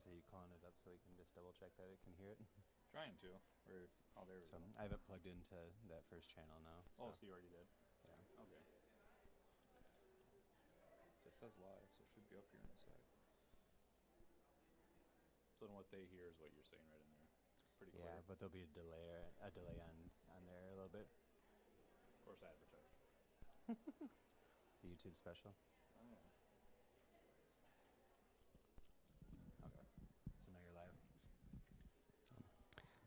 are you calling it up so we can just double check that it can hear it? Trying to. Or oh, there we go. I have it plugged into that first channel now. So. Oh, so you already did? Yeah. Okay. So it says live, so it should be up here in a sec. So then what they hear is what you're saying right in there. Pretty clear. Yeah, but there'll be a delay on there a little bit. Of course, advertise. The YouTube special. Oh. Okay. So now you're live.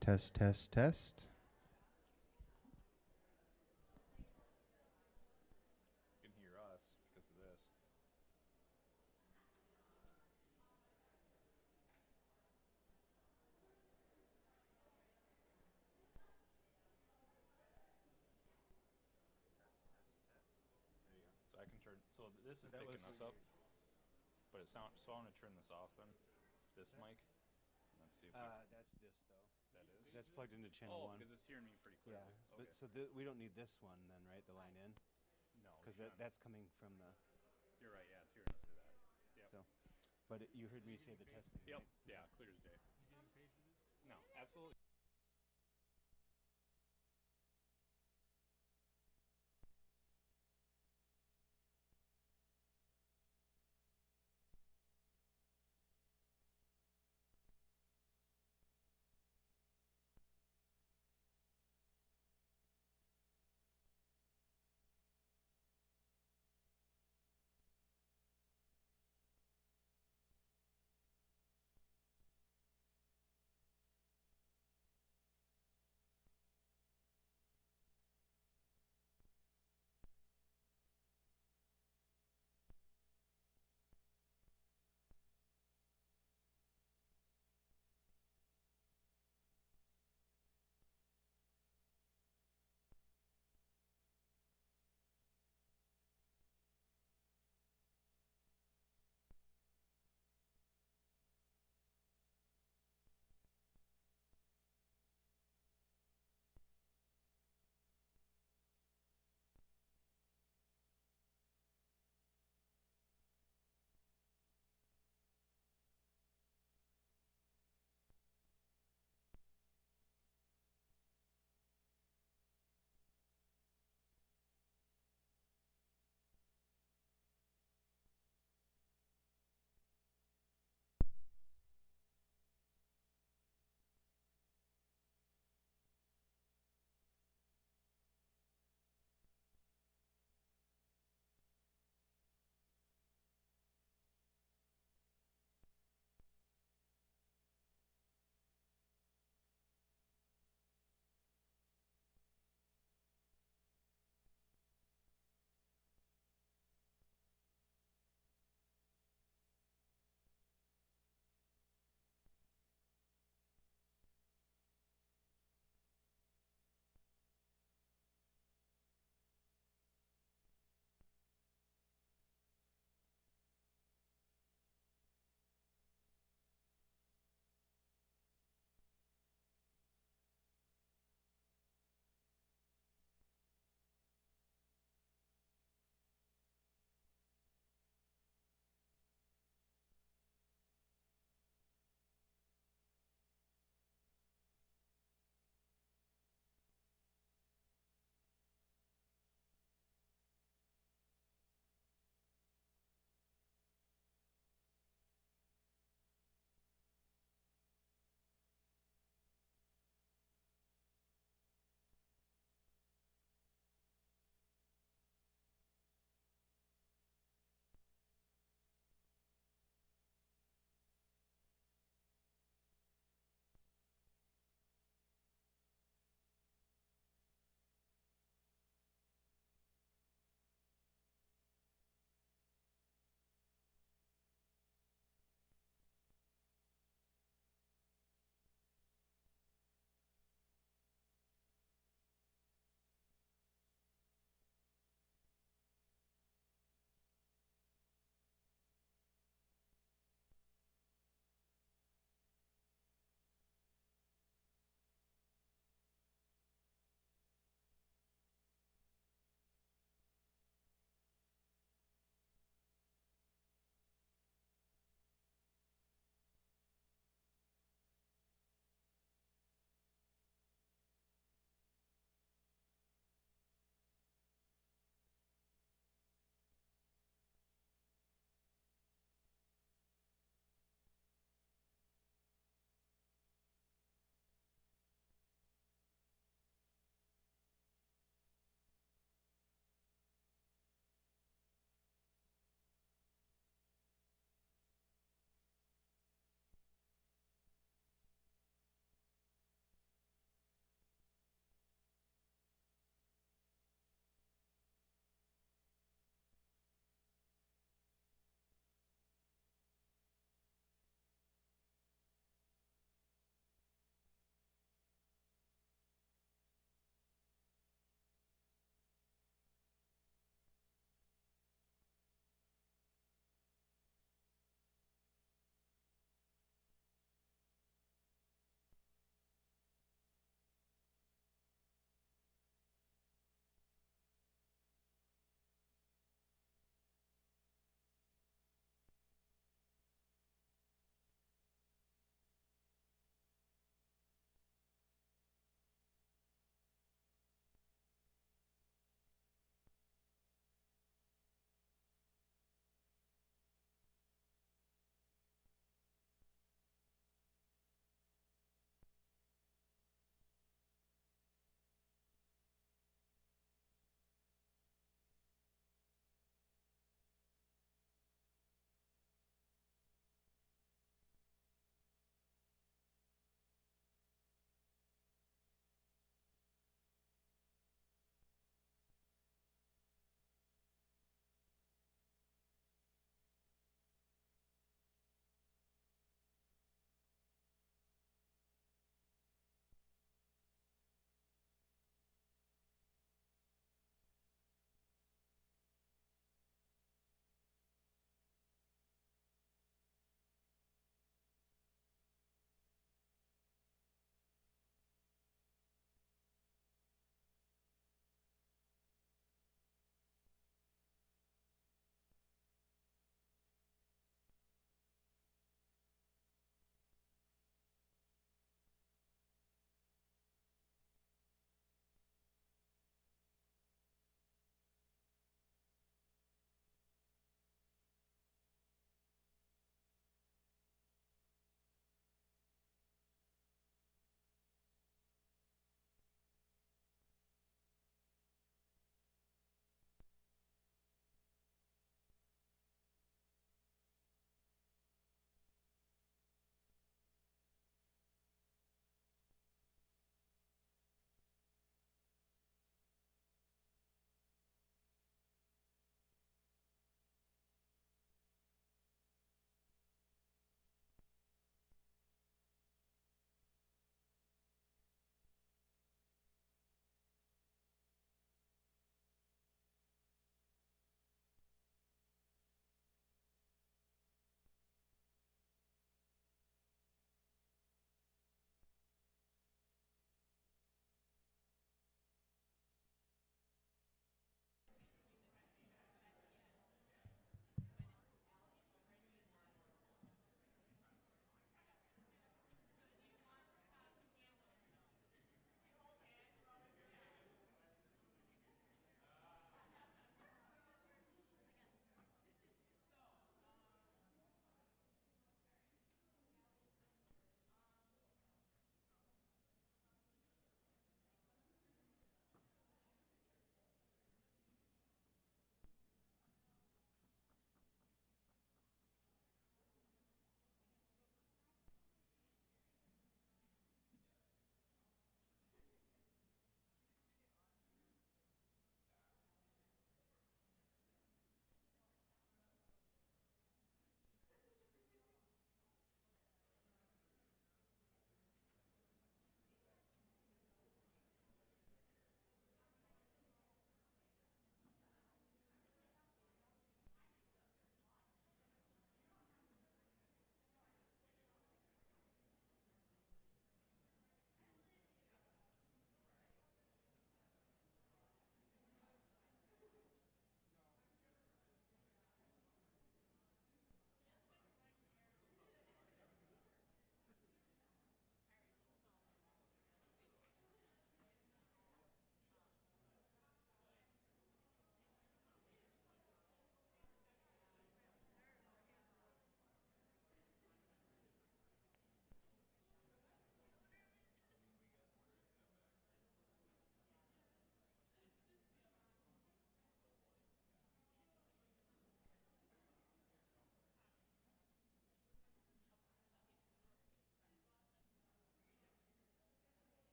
Test, test, test. You can hear us because of this. So I can turn. So this is picking us up, but it sound. So I'm gonna turn this off then. This mic. Let's see if that's this though. That is. That's plugged into channel 1. Oh, because it's hearing me pretty clearly. Yeah, okay. but so we don't need this one then, right? The line in. No. Because that's coming from the. You're right. Yeah, it's hearing us through that. Yep. So, but you heard me say the testing. Yep. Right? Yeah. Clear as day. You getting paid for this? No. Absolutely.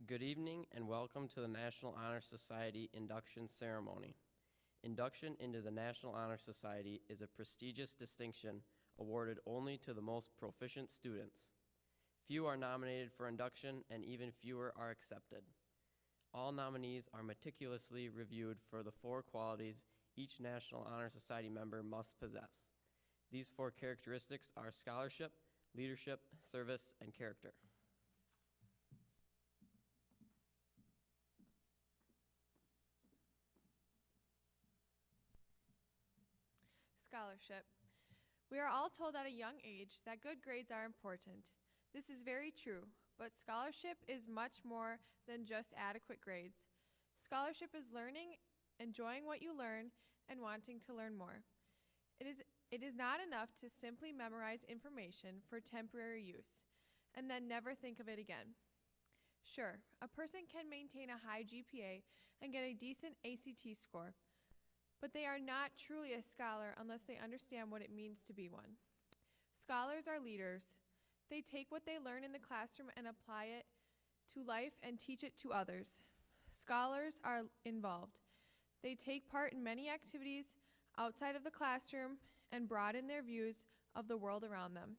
Good evening and welcome to the National Honor Society Induction Ceremony. Induction into the National Honor Society is a prestigious distinction awarded only to the most proficient students. Few are nominated for induction and even fewer are accepted. All nominees are meticulously reviewed for the 4 qualities each National Honor Society member must possess. These 4 characteristics are scholarship, leadership, service, and character. Scholarship. We are all told at a young age that good grades are important. This is very true, but scholarship is much more than just adequate grades. Scholarship is learning, enjoying what you learn, and wanting to learn more. It is not enough to simply memorize information for temporary use and then never think of it again. Sure, a person can maintain a high GPA and get a decent ACT score, but they are not truly a scholar unless they understand what it means to be one. Scholars are leaders. They take what they learn in the classroom and apply it to life and teach it to others. Scholars are involved. They take part in many activities outside of the classroom and broaden their views of the world around them.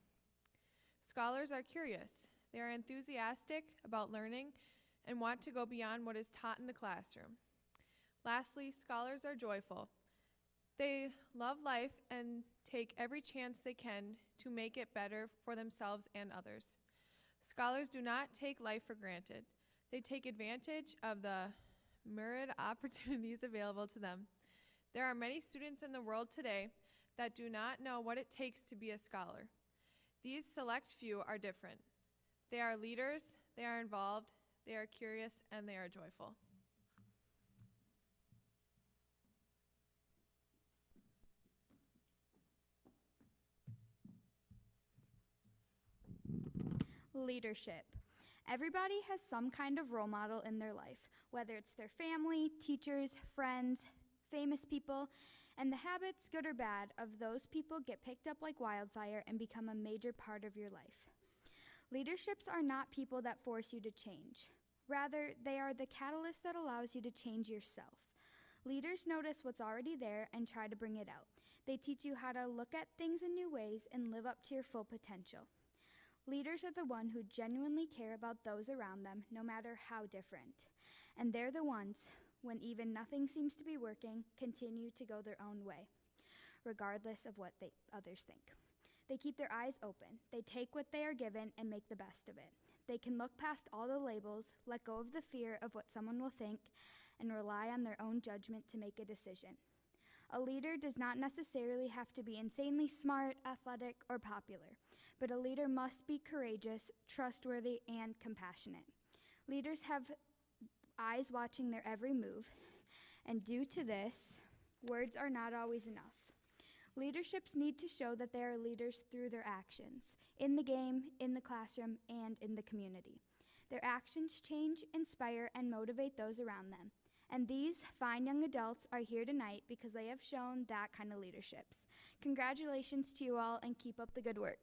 Scholars are curious. They are enthusiastic about learning and want to go beyond what is taught in the classroom. Lastly, scholars are joyful. They love life and take every chance they can to make it better for themselves and others. Scholars do not take life for granted. They take advantage of the myriad opportunities available to them. There are many students in the world today that do not know what it takes to be a scholar. These select few are different. They are leaders, they are involved, they are curious, and they are joyful. Leadership. Everybody has some kind of role model in their life, whether it's their family, teachers, friends, famous people, and the habits, good or bad, of those people get picked up like wildfire and become a major part of your life. Leaderships are not people that force you to change. Rather, they are the catalyst that allows you to change yourself. Leaders notice what's already there and try to bring it out. They teach you how to look at things in new ways and live up to your full potential. Leaders are the one who genuinely care about those around them, no matter how different. And they're the ones, when even nothing seems to be working, continue to go their own way, regardless of what others think. They keep their eyes open. They take what they are given and make the best of it. They can look past all the labels, let go of the fear of what someone will think, and rely on their own judgment to make a decision. A leader does not necessarily have to be insanely smart, athletic, or popular, but a leader must be courageous, trustworthy, and compassionate. Leaders have eyes watching their every move, and due to this, words are not always enough. Leaderships need to show that they are leaders through their actions, in the game, in the classroom, and in the community. Their actions change, inspire, and motivate those around them. And these fine young adults are here tonight because they have shown that kind of leaderships. Congratulations to you all, and keep up the good work.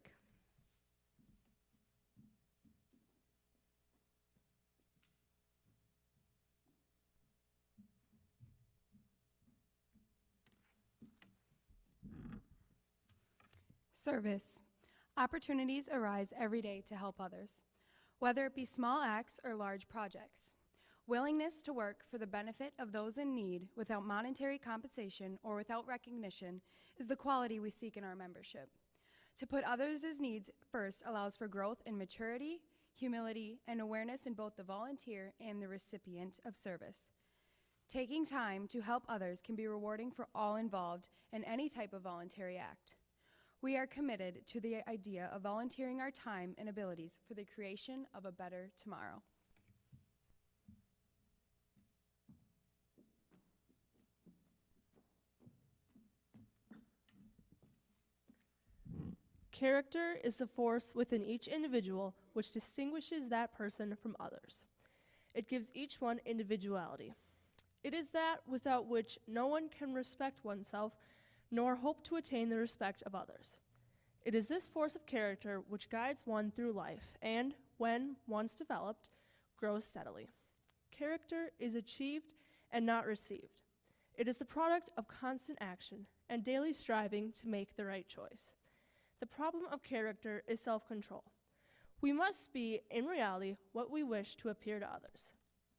Service. Opportunities arise every day to help others, whether it be small acts or large projects. Willingness to work for the benefit of those in need without monetary compensation or without recognition is the quality we seek in our membership. To put others' needs first allows for growth in maturity, humility, and awareness in both the volunteer and the recipient of service. Taking time to help others can be rewarding for all involved in any type of voluntary act. We are committed to the idea of volunteering our time and abilities for the creation of a better tomorrow. Character is the force within each individual which distinguishes that person from others. It gives each one individuality. It is that without which no one can respect oneself nor hope to attain the respect of others. It is this force of character which guides one through life and, when once developed, grows steadily. Character is achieved and not received. It is the product of constant action and daily striving to make the right choice. The problem of character is self-control. We must be, in reality, what we wish to appear to others.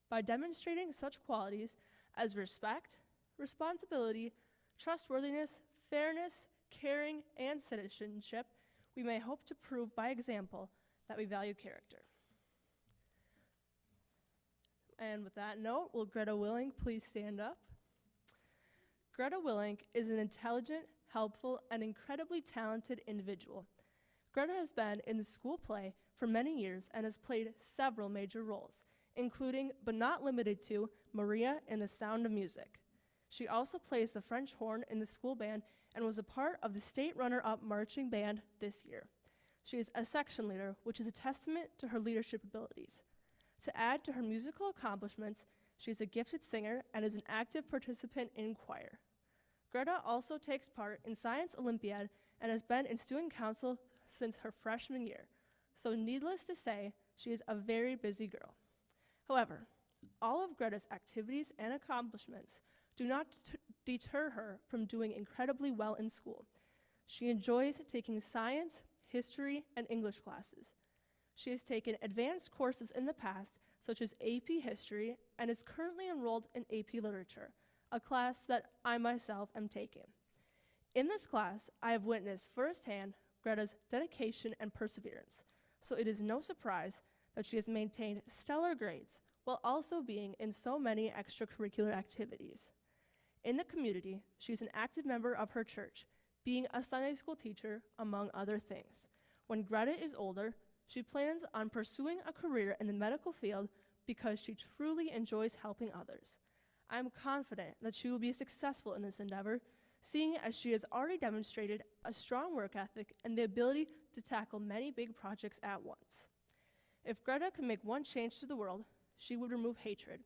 By demonstrating such qualities as respect, responsibility, trustworthiness, fairness, caring, and citizenship, we may hope to prove by example that we value character. And with that note, will Greta Willink please stand up? Greta Willink is an intelligent, helpful, and incredibly talented individual. Greta has been in the school play for many years and has played several major roles, including, but not limited to, Maria in The Sound of Music. She also plays the French horn in the school band and was a part of the state runner-up marching band this year. She is a section leader, which is a testament to her leadership abilities. To add to her musical accomplishments, she is a gifted singer and is an active participant in choir. Greta also takes part in Science Olympiad and has been in student council since her freshman year. So needless to say, she is a very busy girl. However, all of Greta's activities and accomplishments do not deter her from doing incredibly well in school. She enjoys taking science, history, and English classes. She has taken advanced courses in the past, such as AP History, and is currently enrolled in AP Literature, a class that I myself am taking. In this class, I have witnessed firsthand Greta's dedication and perseverance, so it is no surprise that she has maintained stellar grades while also being in so many extracurricular activities. In the community, she's an active member of her church, being a Sunday school teacher, among other things. When Greta is older, she plans on pursuing a career in the medical field because she truly enjoys helping others. I am confident that she will be successful in this endeavor, seeing as she has already demonstrated a strong work ethic and the ability to tackle many big projects at once. If Greta could make one change to the world, she would remove hatred.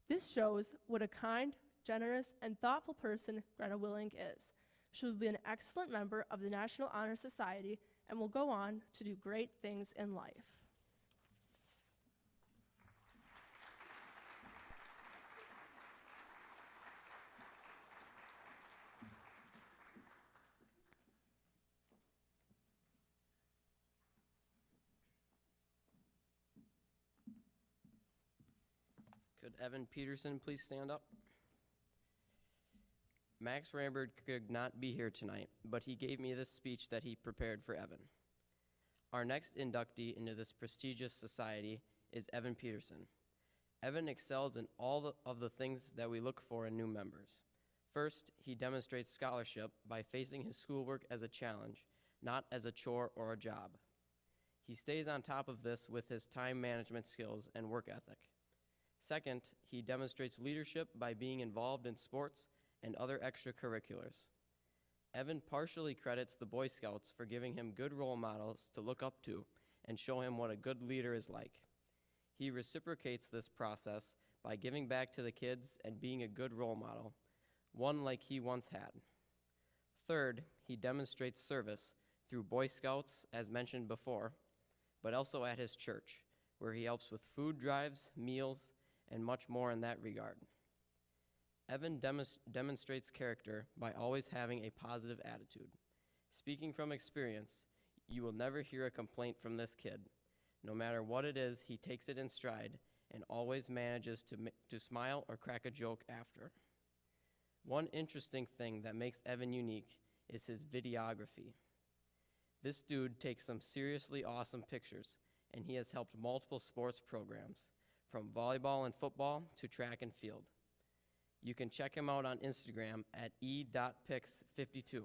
This shows what a kind, generous, and thoughtful person Greta Willink is. She will be an excellent member of the National Honor Society and will go on to do great things in life. Could Evan Peterson please stand up? Max Rambert could not be here tonight, but he gave me this speech that he prepared for Evan. Our next inductee into this prestigious society is Evan Peterson. Evan excels in all of the things that we look for in new members. First, he demonstrates scholarship by facing his schoolwork as a challenge, not as a chore or a job. He stays on top of this with his time management skills and work ethic. Second, he demonstrates leadership by being involved in sports and other extracurriculars. Evan partially credits the Boy Scouts for giving him good role models to look up to and show him what a good leader is like. He reciprocates this process by giving back to the kids and being a good role model, one like he once had. Third, he demonstrates service through Boy Scouts, as mentioned before, but also at his church, where he helps with food drives, meals, and much more in that regard. Evan demonstrates character by always having a positive attitude. Speaking from experience, you will never hear a complaint from this kid. No matter what it is, he takes it in stride and always manages to smile or crack a joke after. One interesting thing that makes Evan unique is his videography. This dude takes some seriously awesome pictures, and he has helped multiple sports programs, from volleyball and football to track and field. You can check him out on Instagram at e.pics52.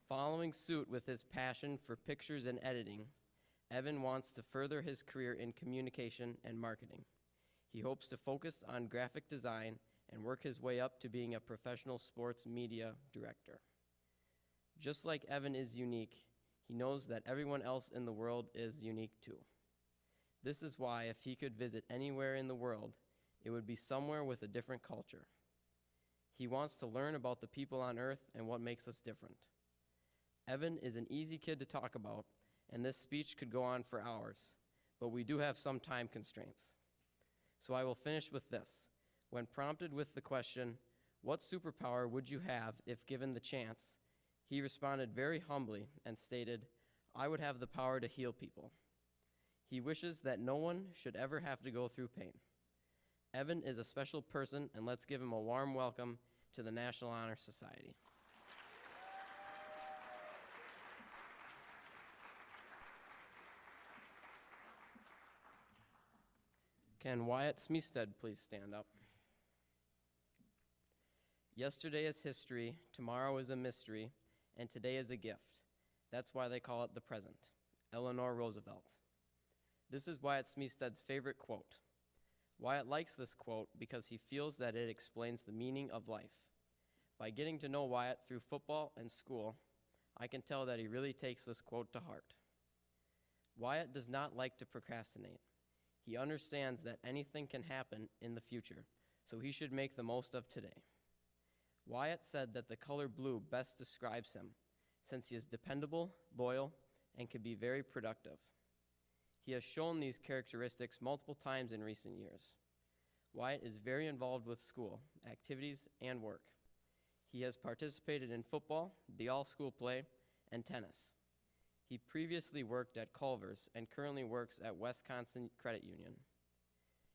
Following suit with his passion for pictures and editing, Evan wants to further his career in communication and marketing. He hopes to focus on graphic design and work his way up to being a professional sports media director. Just like Evan is unique, he knows that everyone else in the world is unique too. This is why if he could visit anywhere in the world, it would be somewhere with a different culture. He wants to learn about the people on Earth and what makes us different. Evan is an easy kid to talk about, and this speech could go on for hours, but we do have some time constraints. So I will finish with this. When prompted with the question, "What superpower would you have if given the chance?" he responded very humbly and stated, "I would have the power to heal people." He wishes that no one should ever have to go through pain. Evan is a special person, and let's give him a warm welcome to the National Honor Society. Can Wyatt Smithstead please stand up? Yesterday is history, tomorrow is a mystery, and today is a gift. That's why they call it the present. Eleanor Roosevelt. This is Wyatt Smithstead's favorite quote. Wyatt likes this quote because he feels that it explains the meaning of life. By getting to know Wyatt through football and school, I can tell that he really takes this quote to heart. Wyatt does not like to procrastinate. He understands that anything can happen in the future, so he should make the most of today. Wyatt said that the color blue best describes him, since he is dependable, loyal, and can be very productive. He has shown these characteristics multiple times in recent years. Wyatt is very involved with school, activities, and work. He has participated in football, the all-school play, and tennis. He previously worked at Culver's and currently works at Wisconsin Credit Union.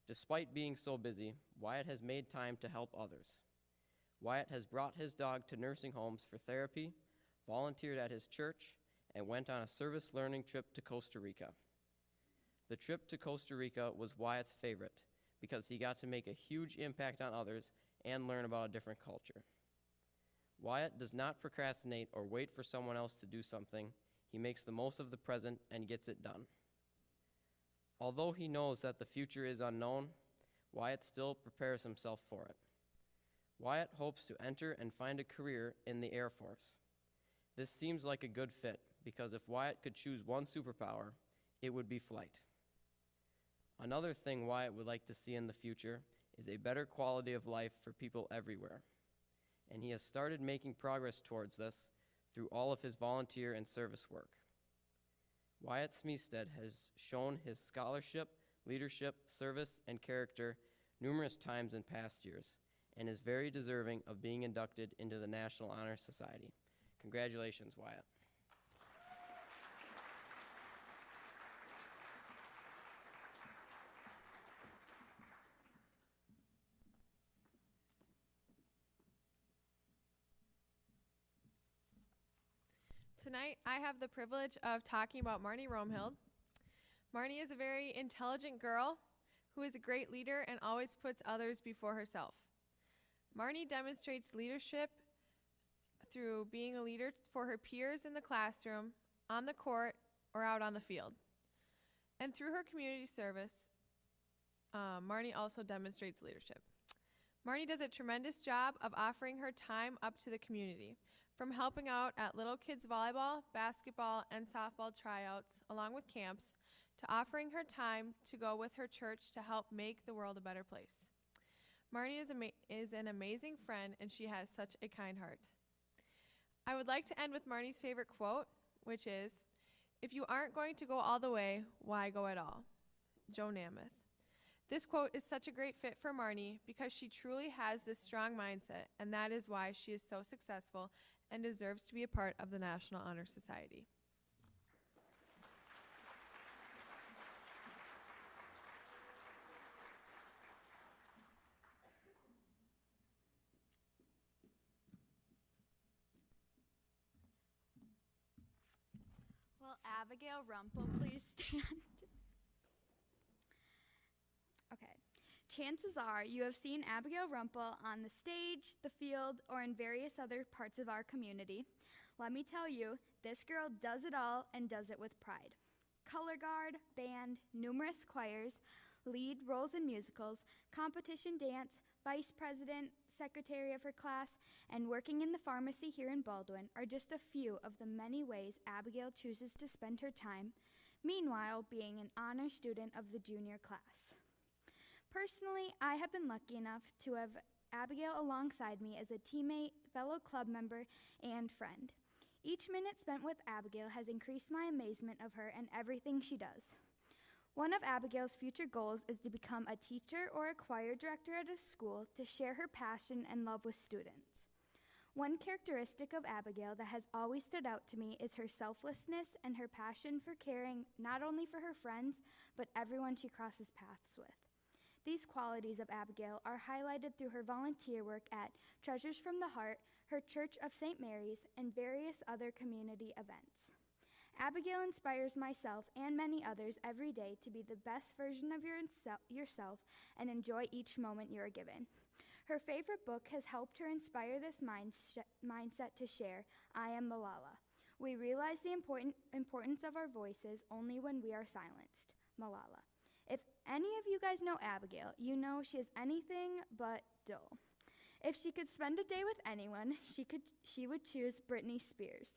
Despite being so busy, Wyatt has made time to help others. Wyatt has brought his dog to nursing homes for therapy, volunteered at his church, and went on a service learning trip to Costa Rica. The trip to Costa Rica was Wyatt's favorite because he got to make a huge impact on others and learn about a different culture. Wyatt does not procrastinate or wait for someone else to do something. He makes the most of the present and gets it done. Although he knows that the future is unknown, Wyatt still prepares himself for it. Wyatt hopes to enter and find a career in the Air Force. This seems like a good fit because if Wyatt could choose one superpower, it would be flight. Another thing Wyatt would like to see in the future is a better quality of life for people everywhere. And he has started making progress towards this through all of his volunteer and service work. Wyatt Smithstead has shown his scholarship, leadership, service, and character numerous times in past years, and is very deserving of being inducted into the National Honor Society. Congratulations, Wyatt. Tonight, I have the privilege of talking about Marnie Romehill. Marnie is a very intelligent girl who is a great leader and always puts others before herself. Marnie demonstrates leadership through being a leader for her peers in the classroom, on the court, or out on the field. And through her community service, Marnie also demonstrates leadership. Marnie does a tremendous job of offering her time up to the community, from helping out at little kids volleyball, basketball, and softball tryouts, along with camps, to offering her time to go with her church to help make the world a better place. Marnie is an amazing friend, and she has such a kind heart. I would like to end with Marnie's favorite quote, which is, "If you aren't going to go all the way, why go at all?" Joe Namath. This quote is such a great fit for Marnie because she truly has this strong mindset, and that is why she is so successful and deserves to be a part of the National Honor Society. Will Abigail Rumple please stand? Okay. Chances are you have seen Abigail Rumple on the stage, the field, or in various other parts of our community. Let me tell you, this girl does it all and does it with pride. Color guard, band, numerous choirs, lead roles in musicals, competition dance, vice president, secretary of her class, and working in the pharmacy here in Baldwin are just a few of the many ways Abigail chooses to spend her time, meanwhile being an honor student of the junior class. Personally, I have been lucky enough to have Abigail alongside me as a teammate, fellow club member, and friend. Each minute spent with Abigail has increased my amazement of her and everything she does. One of Abigail's future goals is to become a teacher or a choir director at a school to share her passion and love with students. One characteristic of Abigail that has always stood out to me is her selflessness and her passion for caring not only for her friends, but everyone she crosses paths with. These qualities of Abigail are highlighted through her volunteer work at Treasures from the Heart, her Church of St. Mary's, and various other community events. Abigail inspires myself and many others every day to be the best version of yourself and enjoy each moment you are given. Her favorite book has helped her inspire this mindset to share, I Am Malala. We realize the importance of our voices only when we are silenced. Malala. If any of you guys know Abigail, you know she is anything but dull. If she could spend a day with anyone, she would choose Britney Spears.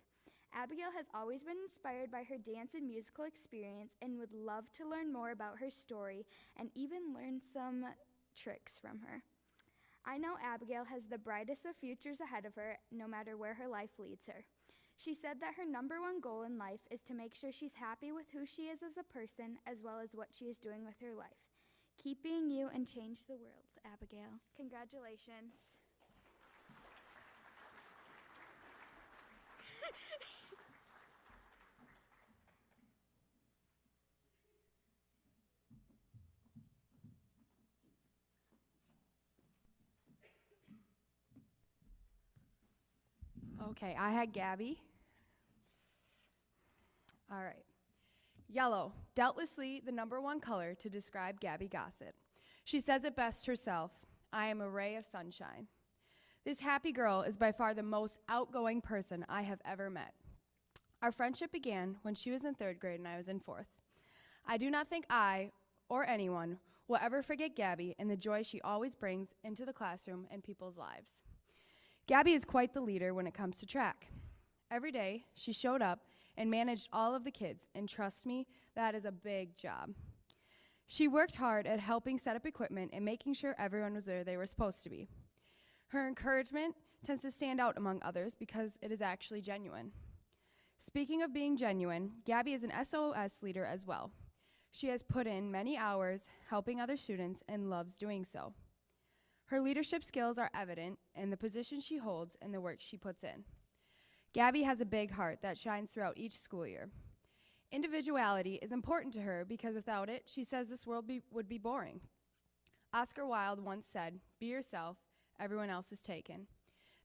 Abigail has always been inspired by her dance and musical experience and would love to learn more about her story and even learn some tricks from her. I know Abigail has the brightest of futures ahead of her, no matter where her life leads her. She said that her number one goal in life is to make sure she's happy with who she is as a person, as well as what she is doing with her life. Keep being you and change the world, Abigail. Congratulations. Okay, I had Gabby. All right. Yellow, doubtlessly the number one color to describe Gabby Gossett. She says it best herself, I am a ray of sunshine. This happy girl is by far the most outgoing person I have ever met. Our friendship began when she was in 3rd grade and I was in 4th. I do not think I, or anyone, will ever forget Gabby and the joy she always brings into the classroom and people's lives. Gabby is quite the leader when it comes to track. Every day, she showed up and managed all of the kids, and trust me, that is a big job. She worked hard at helping set up equipment and making sure everyone was where they were supposed to be. Her encouragement tends to stand out among others because it is actually genuine. Speaking of being genuine, Gabby is an SOS leader as well. She has put in many hours helping other students and loves doing so. Her leadership skills are evident in the position she holds and the work she puts in. Gabby has a big heart that shines throughout each school year. Individuality is important to her because without it, she says this world would be boring. Oscar Wilde once said, "Be yourself, everyone else is taken."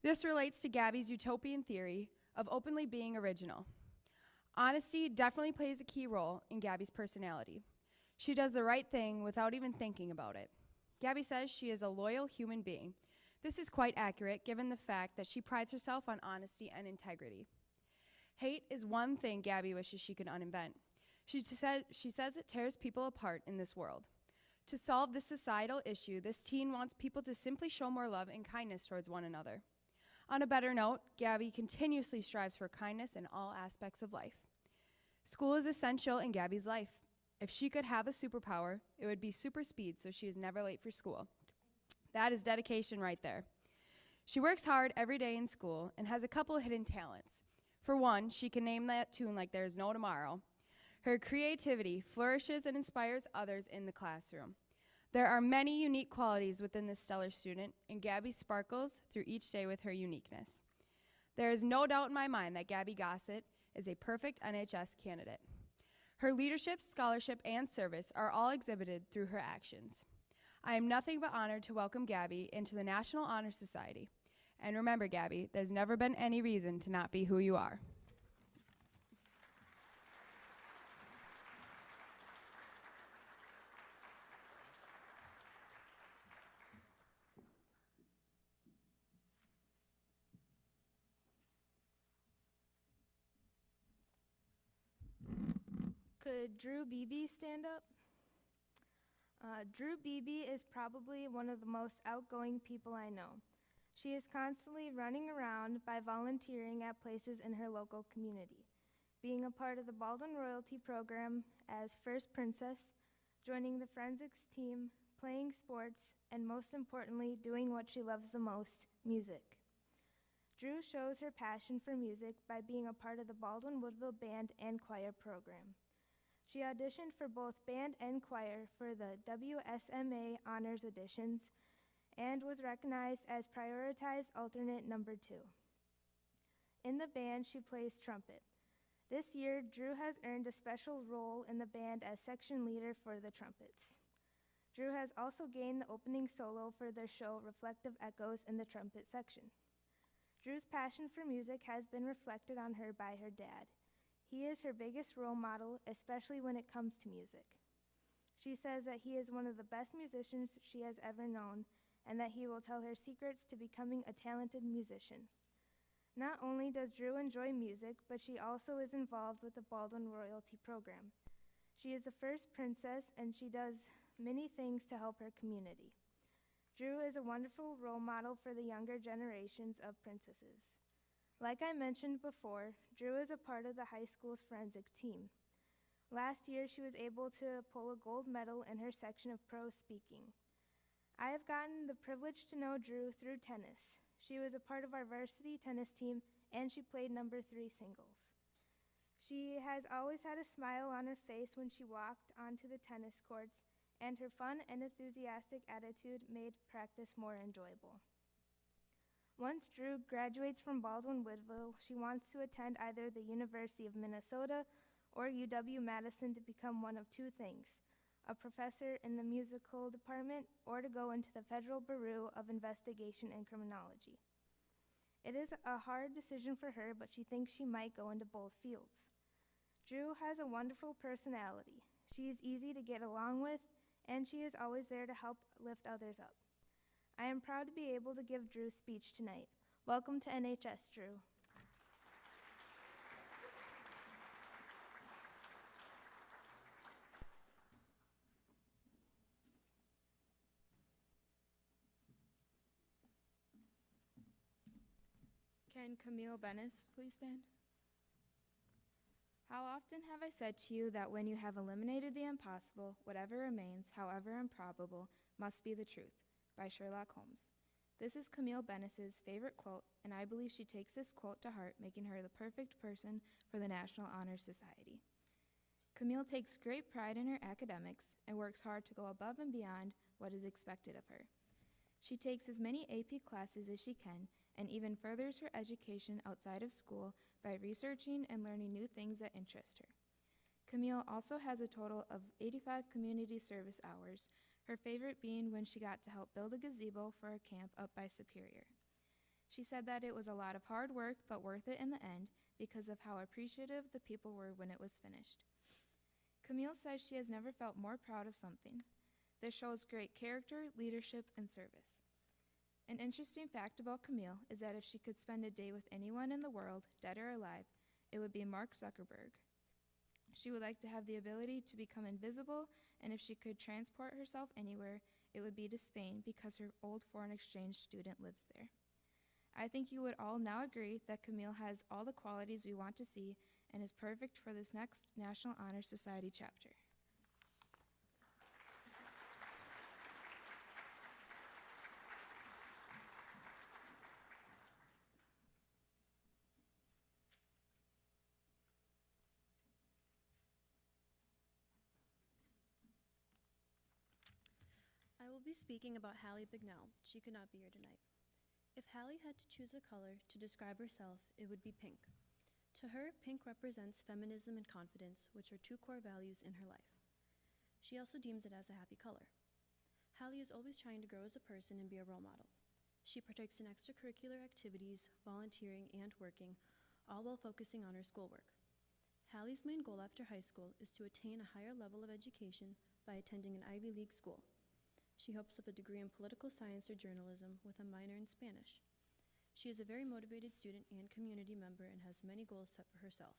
This relates to Gabby's utopian theory of openly being original. Honesty definitely plays a key role in Gabby's personality. She does the right thing without even thinking about it. Gabby says she is a loyal human being. This is quite accurate given the fact that she prides herself on honesty and integrity. Hate is one thing Gabby wishes she could uninvent. She says it tears people apart in this world. To solve this societal issue, this teen wants people to simply show more love and kindness towards one another. On a better note, Gabby continuously strives for kindness in all aspects of life. School is essential in Gabby's life. If she could have a superpower, it would be super speed so she is never late for school. That is dedication right there. She works hard every day in school and has a couple hidden talents. For one, she can name that tune like there's no tomorrow. Her creativity flourishes and inspires others in the classroom. There are many unique qualities within this stellar student, and Gabby sparkles through each day with her uniqueness. There is no doubt in my mind that Gabby Gossett is a perfect NHS candidate. Her leadership, scholarship, and service are all exhibited through her actions. I am nothing but honored to welcome Gabby into the National Honor Society. And remember, Gabby, there's never been any reason to not be who you are. Could Drew Beebe stand up? Drew Beebe is probably one of the most outgoing people I know. She is constantly running around by volunteering at places in her local community, being a part of the Baldwin Royalty Program as First Princess, joining the forensics team, playing sports, and most importantly, doing what she loves the most, music. Drew shows her passion for music by being a part of the Baldwin Woodville Band and Choir program. She auditioned for both band and choir for the WSMA Honors Auditions and was recognized as Prioritized Alternate Number 2. In the band, she plays trumpet. This year, Drew has earned a special role in the band as section leader for the trumpets. Drew has also gained the opening solo for their show Reflective Echoes in the trumpet section. Drew's passion for music has been reflected on her by her dad. He is her biggest role model, especially when it comes to music. She says that he is one of the best musicians she has ever known, and that he will tell her secrets to becoming a talented musician. Not only does Drew enjoy music, but she also is involved with the Baldwin Royalty Program. She is the first princess, and she does many things to help her community. Drew is a wonderful role model for the younger generations of princesses. Like I mentioned before, Drew is a part of the high school's forensic team. Last year, she was able to pull a gold medal in her section of prose speaking. I have gotten the privilege to know Drew through tennis. She was a part of our varsity tennis team, and she played number 3 singles. She has always had a smile on her face when she walked onto the tennis courts, and her fun and enthusiastic attitude made practice more enjoyable. Once Drew graduates from Baldwin-Woodville, she wants to attend either the University of Minnesota or UW-Madison to become one of 2 things: a professor in the musical department or to go into the Federal Bureau of Investigation and Criminology. It is a hard decision for her, but she thinks she might go into both fields. Drew has a wonderful personality. She is easy to get along with, and she is always there to help lift others up. I am proud to be able to give Drew's speech tonight. Welcome to NHS, Drew. Can Camille Bennis please stand? How often have I said to you that when you have eliminated the impossible, whatever remains, however improbable, must be the truth, by Sherlock Holmes. This is Camille Bennis's favorite quote, and I believe she takes this quote to heart, making her the perfect person for the National Honor Society. Camille takes great pride in her academics and works hard to go above and beyond what is expected of her. She takes as many AP classes as she can and even furthers her education outside of school by researching and learning new things that interest her. Camille also has a total of 85 community service hours, her favorite being when she got to help build a gazebo for a camp up by Superior. She said that it was a lot of hard work, but worth it in the end because of how appreciative the people were when it was finished. Camille says she has never felt more proud of something. This shows great character, leadership, and service. An interesting fact about Camille is that if she could spend a day with anyone in the world, dead or alive, it would be Mark Zuckerberg. She would like to have the ability to become invisible, and if she could transport herself anywhere, it would be to Spain because her old foreign exchange student lives there. I think you would all now agree that Camille has all the qualities we want to see and is perfect for this next National Honor Society chapter. I will be speaking about Hallie Bignell. She could not be here tonight. If Hallie had to choose a color to describe herself, it would be pink. To her, pink represents feminism and confidence, which are 2 core values in her life. She also deems it as a happy color. Hallie is always trying to grow as a person and be a role model. She partakes in extracurricular activities, volunteering, and working, all while focusing on her schoolwork. Hallie's main goal after high school is to attain a higher level of education by attending an Ivy League school. She hopes of a degree in political science or journalism with a minor in Spanish. She is a very motivated student and community member and has many goals set for herself.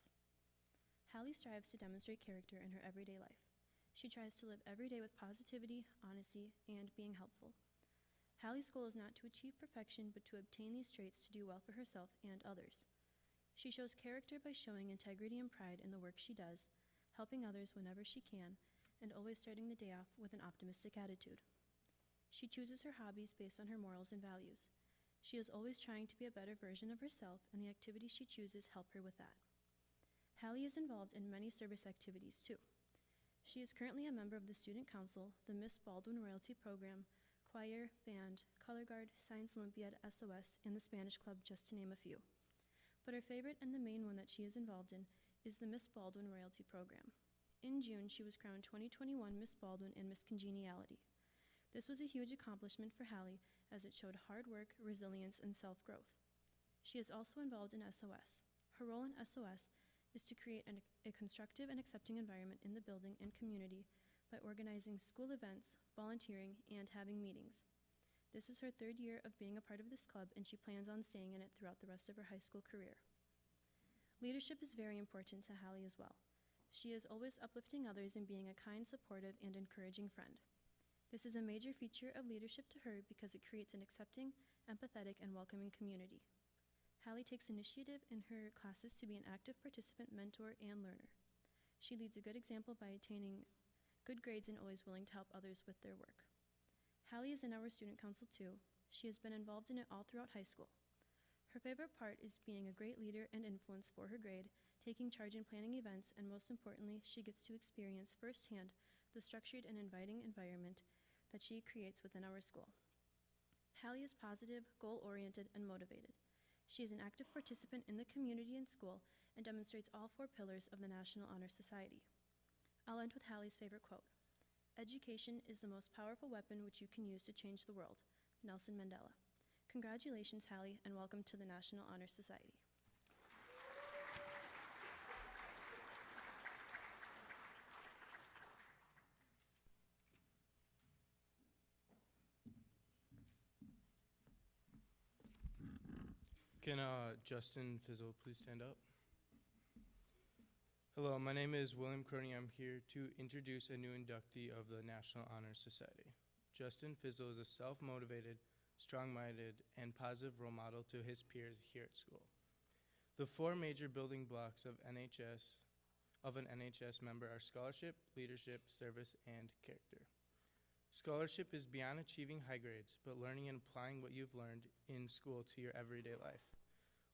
Hallie strives to demonstrate character in her everyday life. She tries to live every day with positivity, honesty, and being helpful. Hallie's goal is not to achieve perfection, but to obtain these traits to do well for herself and others. She shows character by showing integrity and pride in the work she does, helping others whenever she can, and always starting the day off with an optimistic attitude. She chooses her hobbies based on her morals and values. She is always trying to be a better version of herself, and the activities she chooses help her with that. Hallie is involved in many service activities too. She is currently a member of the Student Council, the Miss Baldwin Royalty Program, choir, band, color guard, Science Olympiad, SOS, and the Spanish Club, just to name a few. But her favorite and the main one that she is involved in is the Miss Baldwin Royalty Program. In June, she was crowned 2021 Miss Baldwin and Miss Congeniality. This was a huge accomplishment for Hallie, as it showed hard work, resilience, and self-growth. She is also involved in SOS. Her role in SOS is to create a constructive and accepting environment in the building and community by organizing school events, volunteering, and having meetings. This is her 3rd year of being a part of this club, and she plans on staying in it throughout the rest of her high school career. Leadership is very important to Hallie as well. She is always uplifting others and being a kind, supportive, and encouraging friend. This is a major feature of leadership to her because it creates an accepting, empathetic, and welcoming community. Hallie takes initiative in her classes to be an active participant, mentor, and learner. She leads a good example by attaining good grades and always willing to help others with their work. Hallie is in our student council too. She has been involved in it all throughout high school. Her favorite part is being a great leader and influence for her grade, taking charge in planning events, and most importantly, she gets to experience firsthand the structured and inviting environment that she creates within our school. Hallie is positive, goal-oriented, and motivated. She is an active participant in the community and school and demonstrates all 4 pillars of the National Honor Society. I'll end with Hallie's favorite quote. "Education is the most powerful weapon which you can use to change the world." Nelson Mandela. Congratulations, Hallie, and welcome to the National Honor Society. Can Justin Fizzle please stand up? Hello, my name is William Crony. I'm here to introduce a new inductee of the National Honor Society. Justin Fizzle is a self-motivated, strong-minded, and positive role model to his peers here at school. The 4 major building blocks of an NHS member are scholarship, leadership, service, and character. Scholarship is beyond achieving high grades, but learning and applying what you've learned in school to your everyday life.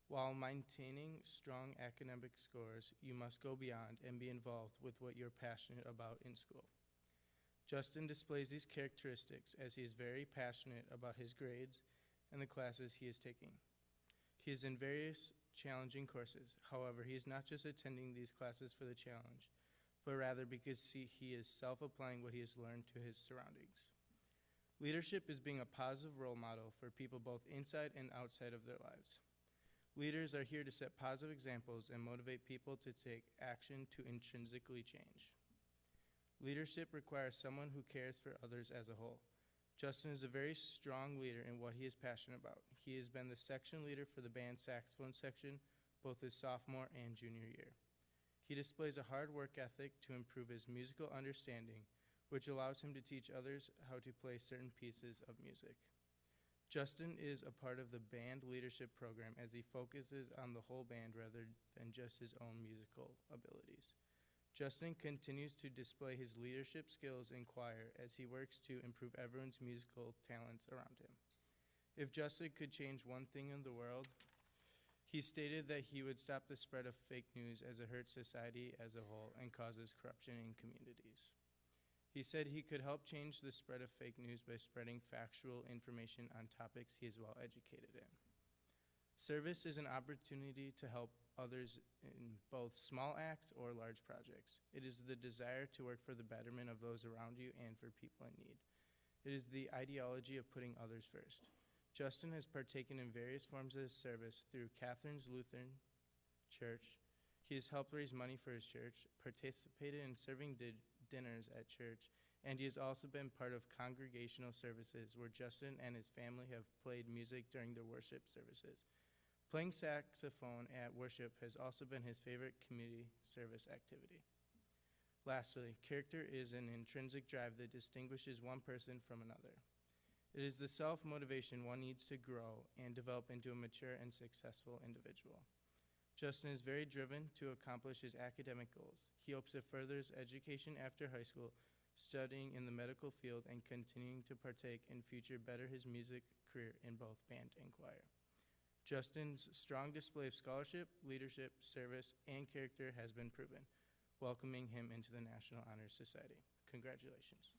While maintaining strong academic scores, you must go beyond and be involved with what you're passionate about in school. Justin displays these characteristics as he is very passionate about his grades and the classes he is taking. He is in various challenging courses. However, he is not just attending these classes for the challenge, but rather because he is self-applying what he has learned to his surroundings. Leadership is being a positive role model for people both inside and outside of their lives. Leaders are here to set positive examples and motivate people to take action to intrinsically change. Leadership requires someone who cares for others as a whole. Justin is a very strong leader in what he is passionate about. He has been the section leader for the band saxophone section both his sophomore and junior year. He displays a hard work ethic to improve his musical understanding, which allows him to teach others how to play certain pieces of music. Justin is a part of the band leadership program as he focuses on the whole band rather than just his own musical abilities. Justin continues to display his leadership skills in choir as he works to improve everyone's musical talents around him. If Justin could change one thing in the world, he stated that he would stop the spread of fake news as it hurts society as a whole and causes corruption in communities. He said he could help change the spread of fake news by spreading factual information on topics he is well educated in. Service is an opportunity to help others in both small acts or large projects. It is the desire to work for the betterment of those around you and for people in need. It is the ideology of putting others first. Justin has partaken in various forms of service through Catherine's Lutheran Church. He has helped raise money for his church, participated in serving dinners at church, and he has also been part of congregational services where Justin and his family have played music during their worship services. Playing saxophone at worship has also been his favorite community service activity. Lastly, character is an intrinsic drive that distinguishes one person from another. It is the self-motivation one needs to grow and develop into a mature and successful individual. Justin is very driven to accomplish his academic goals. He hopes to further his education after high school, studying in the medical field and continuing to partake in future better his music career in both band and choir. Justin's strong display of scholarship, leadership, service, and character has been proven. welcoming him into the National Honor Society. Congratulations.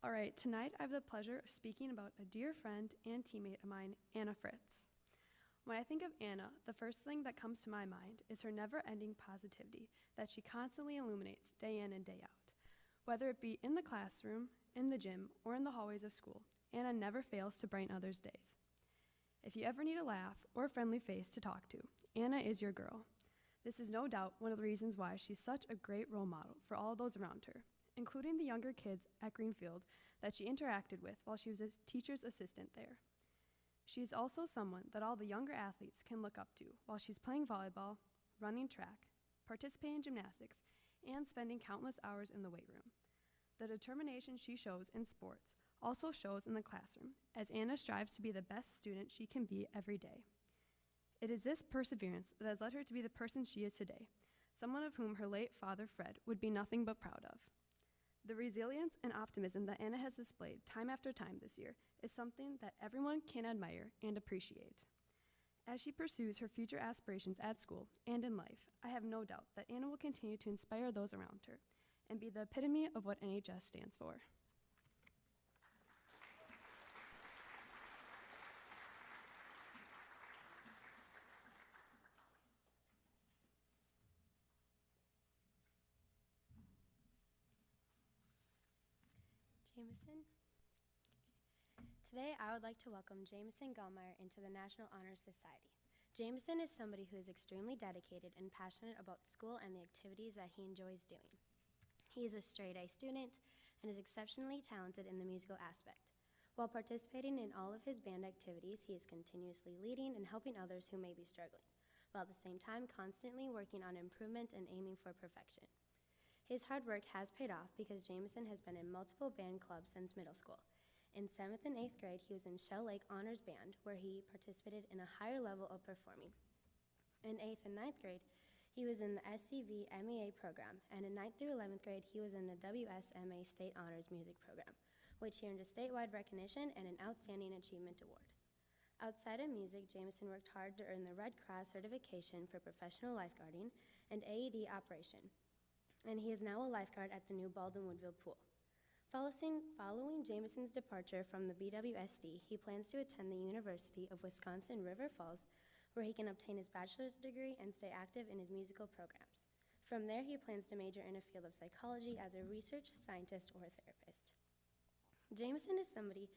All right, tonight I have the pleasure of speaking about a dear friend and teammate of mine, Anna Fritz. When I think of Anna, the first thing that comes to my mind is her never-ending positivity that she constantly illuminates day in and day out. Whether it be in the classroom, in the gym, or in the hallways of school, Anna never fails to brighten others' days. If you ever need a laugh or a friendly face to talk to, Anna is your girl. This is no doubt one of the reasons why she's such a great role model for all those around her, including the younger kids at Greenfield that she interacted with while she was a teacher's assistant there. She is also someone that all the younger athletes can look up to while she's playing volleyball, running track, participating in gymnastics, and spending countless hours in the weight room. The determination she shows in sports also shows in the classroom, as Anna strives to be the best student she can be every day. It is this perseverance that has led her to be the person she is today, someone of whom her late father, Fred, would be nothing but proud of. The resilience and optimism that Anna has displayed time after time this year is something that everyone can admire and appreciate. As she pursues her future aspirations at school and in life, I have no doubt that Anna will continue to inspire those around her and be the epitome of what NHS stands for. Jameson. Today, I would like to welcome Jameson Gallmeyer into the National Honor Society. Jameson is somebody who is extremely dedicated and passionate about school and the activities that he enjoys doing. He is a straight-A student and is exceptionally talented in the musical aspect. While participating in all of his band activities, he is continuously leading and helping others who may be struggling, while at the same time constantly working on improvement and aiming for perfection. His hard work has paid off because Jameson has been in multiple band clubs since middle school. In 7th and 8th grade, he was in Shell Lake Honors Band, where he participated in a higher level of performing. In 8th and 9th grade, he was in the SCV MEA program, and in 9th through 11th grade, he was in the WSMA State Honors Music Program, which he earned a statewide recognition and an Outstanding Achievement Award. Outside of music, Jameson worked hard to earn the Red Cross certification for professional lifeguarding and AED operation, and he is now a lifeguard at the new Baldwin Woodville Pool. Following Jameson's departure from the BWSD, he plans to attend the University of Wisconsin River Falls, where he can obtain his bachelor's degree and stay active in his musical programs. From there, he plans to major in a field of psychology as a research scientist or a therapist. Jameson is somebody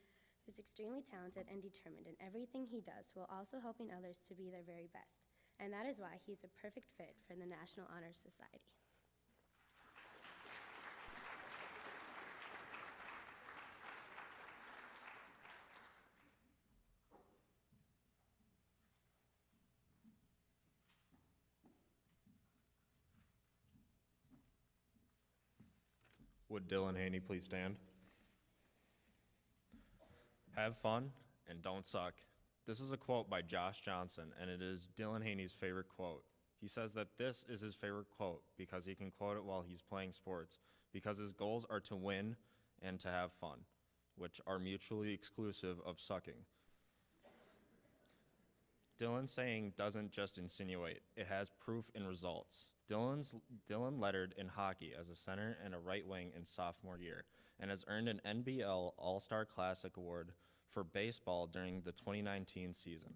who's extremely talented and determined in everything he does, while also helping others to be their very best. And that is why he's a perfect fit for the National Honor Society. Would Dylan Haney please stand? Have fun and don't suck. This is a quote by Josh Johnson, and it is Dylan Haney's favorite quote. He says that this is his favorite quote because he can quote it while he's playing sports, because his goals are to win and to have fun, which are mutually exclusive of sucking. Dylan's saying doesn't just insinuate, it has proof in results. Dylan lettered in hockey as a center and a right wing in sophomore year, and has earned an NBL All-Star Classic Award for baseball during the 2019 season.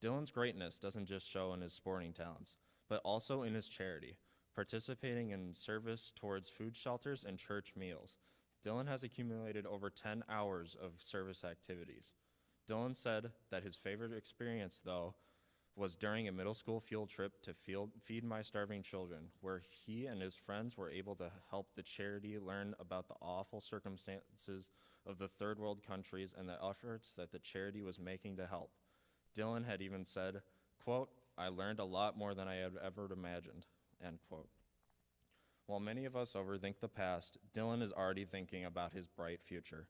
Dylan's greatness doesn't just show in his sporting talents, but also in his charity, participating in service towards food shelters and church meals. Dylan has accumulated over 10 hours of service activities. Dylan said that his favorite experience, though, was during a middle school field trip to Feed My Starving Children, where he and his friends were able to help the charity learn about the awful circumstances of the third world countries and the efforts that the charity was making to help. Dylan had even said, quote, "I learned a lot more than I had ever imagined," end quote. While many of us overthink the past, Dylan is already thinking about his bright future.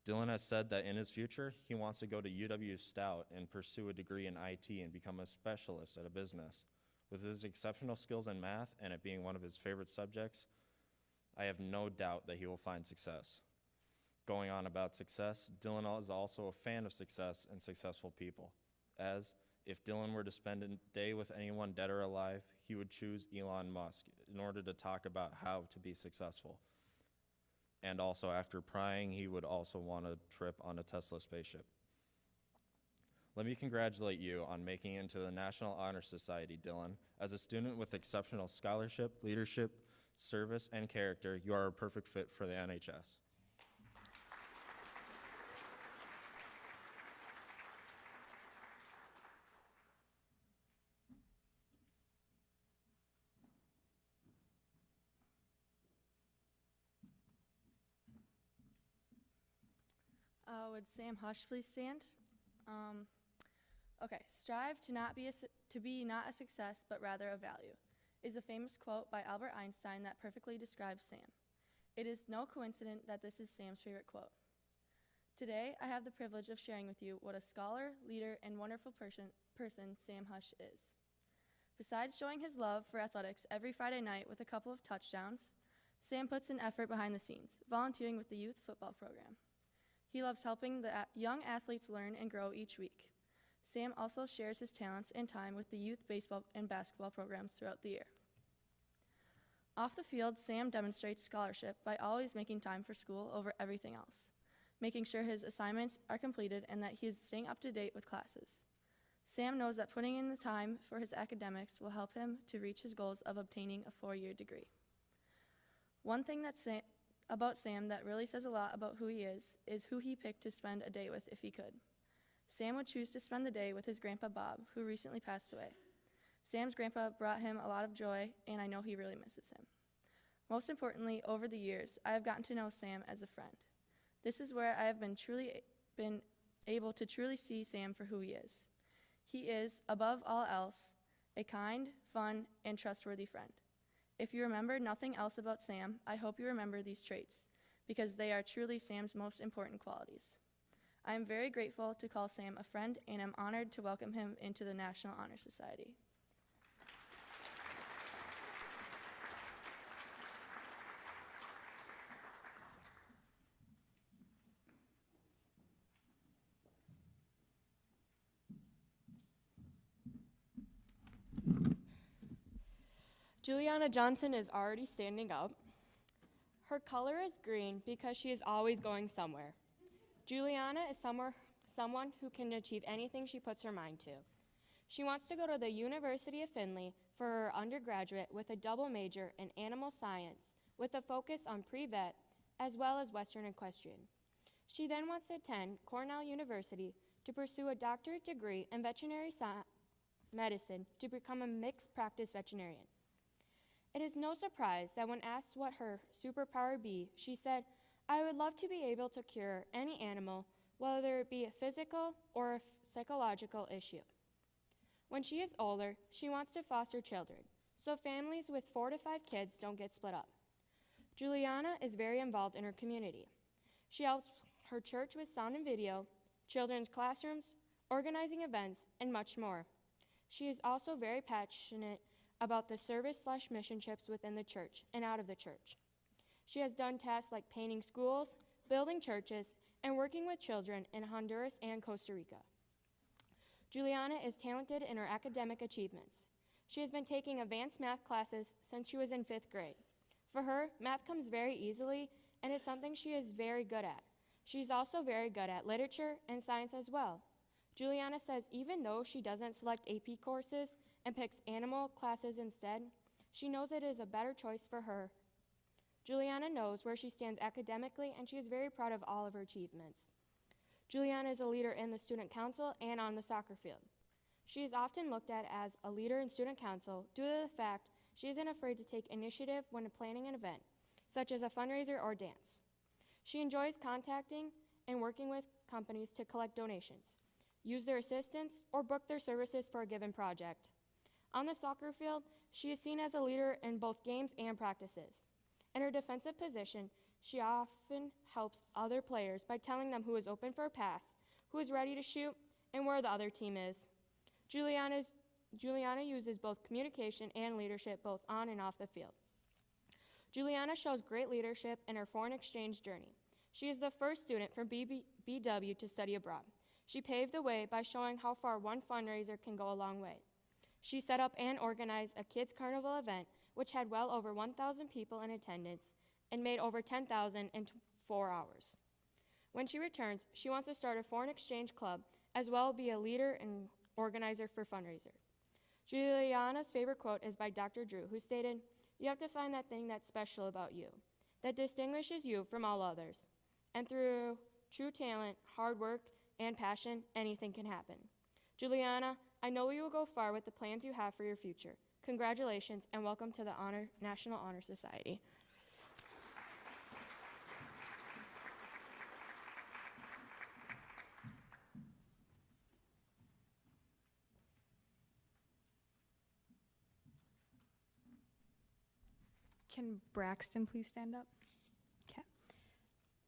Dylan has said that in his future, he wants to go to UW Stout and pursue a degree in IT and become a specialist at a business. With his exceptional skills in math and it being one of his favorite subjects, I have no doubt that he will find success. Going on about success, Dylan is also a fan of success and successful people, as if Dylan were to spend a day with anyone dead or alive, he would choose Elon Musk in order to talk about how to be successful. And also, after prying, he would also want a trip on a Tesla spaceship. Let me congratulate you on making it into the National Honor Society, Dylan. As a student with exceptional scholarship, leadership, service, and character, you are a perfect fit for the NHS. Would Sam Hush please stand? Okay, strive to not be not a success, but rather a value, is a famous quote by Albert Einstein that perfectly describes Sam. It is no coincidence that this is Sam's favorite quote. Today, I have the privilege of sharing with you what a scholar, leader, and wonderful person Sam Hush is. Besides showing his love for athletics every Friday night with a couple of touchdowns, Sam puts an effort behind the scenes, volunteering with the youth football program. He loves helping the young athletes learn and grow each week. Sam also shares his talents and time with the youth baseball and basketball programs throughout the year. Off the field, Sam demonstrates scholarship by always making time for school over everything else, making sure his assignments are completed and that he is staying up to date with classes. Sam knows that putting in the time for his academics will help him to reach his goals of obtaining a 4-year degree. One thing about Sam that really says a lot about who he is who he picked to spend a day with if he could. Sam would choose to spend the day with his grandpa Bob, who recently passed away. Sam's grandpa brought him a lot of joy, and I know he really misses him. Most importantly, over the years, I have gotten to know Sam as a friend. This is where I have been able to truly see Sam for who he is. He is, above all else, a kind, fun, and trustworthy friend. If you remember nothing else about Sam, I hope you remember these traits, because they are truly Sam's most important qualities. I am very grateful to call Sam a friend, and am honored to welcome him into the National Honor Society. Juliana Johnson is already standing up. Her color is green because she is always going somewhere. Juliana is someone who can achieve anything she puts her mind to. She wants to go to the University of Findlay for her undergraduate with a double major in animal science with a focus on pre-vet as well as Western equestrian. She then wants to attend Cornell University to pursue a doctorate degree in veterinary medicine to become a mixed practice veterinarian. It is no surprise that when asked what her superpower be, she said, "I would love to be able to cure any animal, whether it be a physical or a psychological issue." When she is older, she wants to foster children, so families with 4 to 5 kids don't get split up. Juliana is very involved in her community. She helps her church with sound and video, children's classrooms, organizing events, and much more. She is also very passionate about the service/mission trips within the church and out of the church. She has done tasks like painting schools, building churches, and working with children in Honduras and Costa Rica. Juliana is talented in her academic achievements. She has been taking advanced math classes since she was in 5th grade. For her, math comes very easily and is something she is very good at. She's also very good at literature and science as well. Juliana says even though she doesn't select AP courses and picks animal classes instead, she knows it is a better choice for her. Juliana knows where she stands academically, and she is very proud of all of her achievements. Juliana is a leader in the student council and on the soccer field. She is often looked at as a leader in student council due to the fact she isn't afraid to take initiative when planning an event, such as a fundraiser or dance. She enjoys contacting and working with companies to collect donations, use their assistance, or book their services for a given project. On the soccer field, she is seen as a leader in both games and practices. In her defensive position, she often helps other players by telling them who is open for a pass, who is ready to shoot, and where the other team is. Juliana is Juliana uses both communication and leadership both on and off the field. Juliana shows great leadership in her foreign exchange journey. She is the first student from BW to study abroad. She paved the way by showing how far one fundraiser can go a long way. She set up and organized a kids' carnival event, which had well over 1,000 people in attendance and made over 10,000 in 4 hours. When she returns, she wants to start a foreign exchange club, as well as be a leader and organizer for fundraiser. Juliana's favorite quote is by Dr. Drew, who stated, "You have to find that thing that's special about you, that distinguishes you from all others. And through true talent, hard work, and passion, anything can happen." Juliana, I know you will go far with the plans you have for your future. Congratulations, and welcome to the National Honor Society. Can Braxton please stand up? Okay.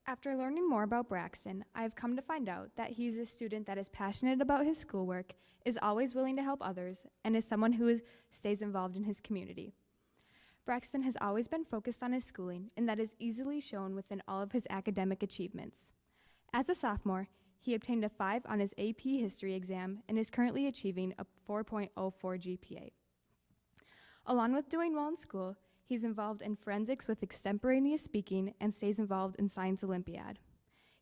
After learning more about Braxton, I've come to find out that he's a student that is passionate about his schoolwork, is always willing to help others, and is someone who stays involved in his community. Braxton has always been focused on his schooling, and that is easily shown within all of his academic achievements. As a sophomore, he obtained a 5 on his AP History exam and is currently achieving a 4.04 GPA. Along with doing well in school, he's involved in forensics with extemporaneous speaking and stays involved in Science Olympiad.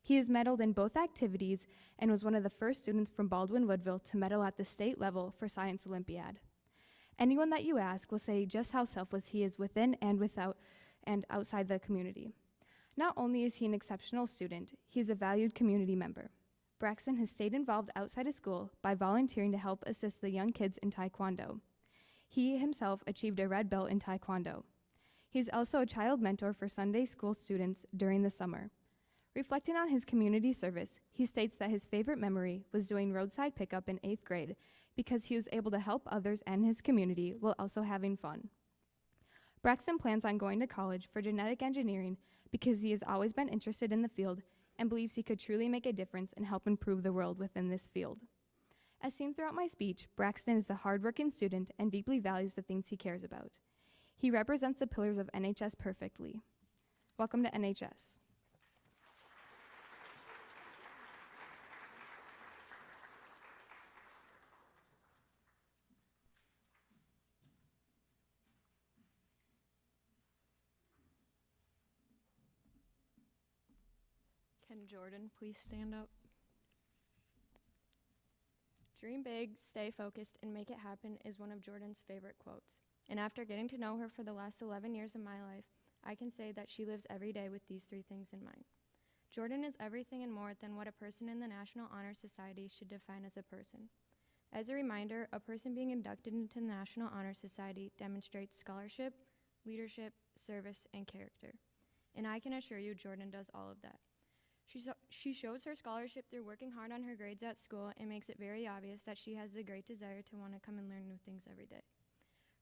He has medaled in both activities and was one of the first students from Baldwin Woodville to medal at the state level for Science Olympiad. Anyone that you ask will say just how selfless he is within and without and outside the community. Not only is he an exceptional student, he is a valued community member. Braxton has stayed involved outside of school by volunteering to help assist the young kids in Taekwondo. He himself achieved a red belt in Taekwondo. He's also a child mentor for Sunday school students during the summer. Reflecting on his community service, he states that his favorite memory was doing roadside pickup in 8th grade because he was able to help others and his community while also having fun. Braxton plans on going to college for genetic engineering because he has always been interested in the field and believes he could truly make a difference and help improve the world within this field. As seen throughout my speech, Braxton is a hardworking student and deeply values the things he cares about. He represents the pillars of NHS perfectly. Welcome to NHS. Can Jordan please stand up? Dream big, stay focused, and make it happen is one of Jordan's favorite quotes. And after getting to know her for the last 11 years of my life, I can say that she lives every day with these 3 things in mind. Jordan is everything and more than what a person in the National Honor Society should define as a person. As a reminder, a person being inducted into the National Honor Society demonstrates scholarship, leadership, service, and character. And I can assure you Jordan does all of that. She shows her scholarship through working hard on her grades at school and makes it very obvious that she has the great desire to want to come and learn new things every day.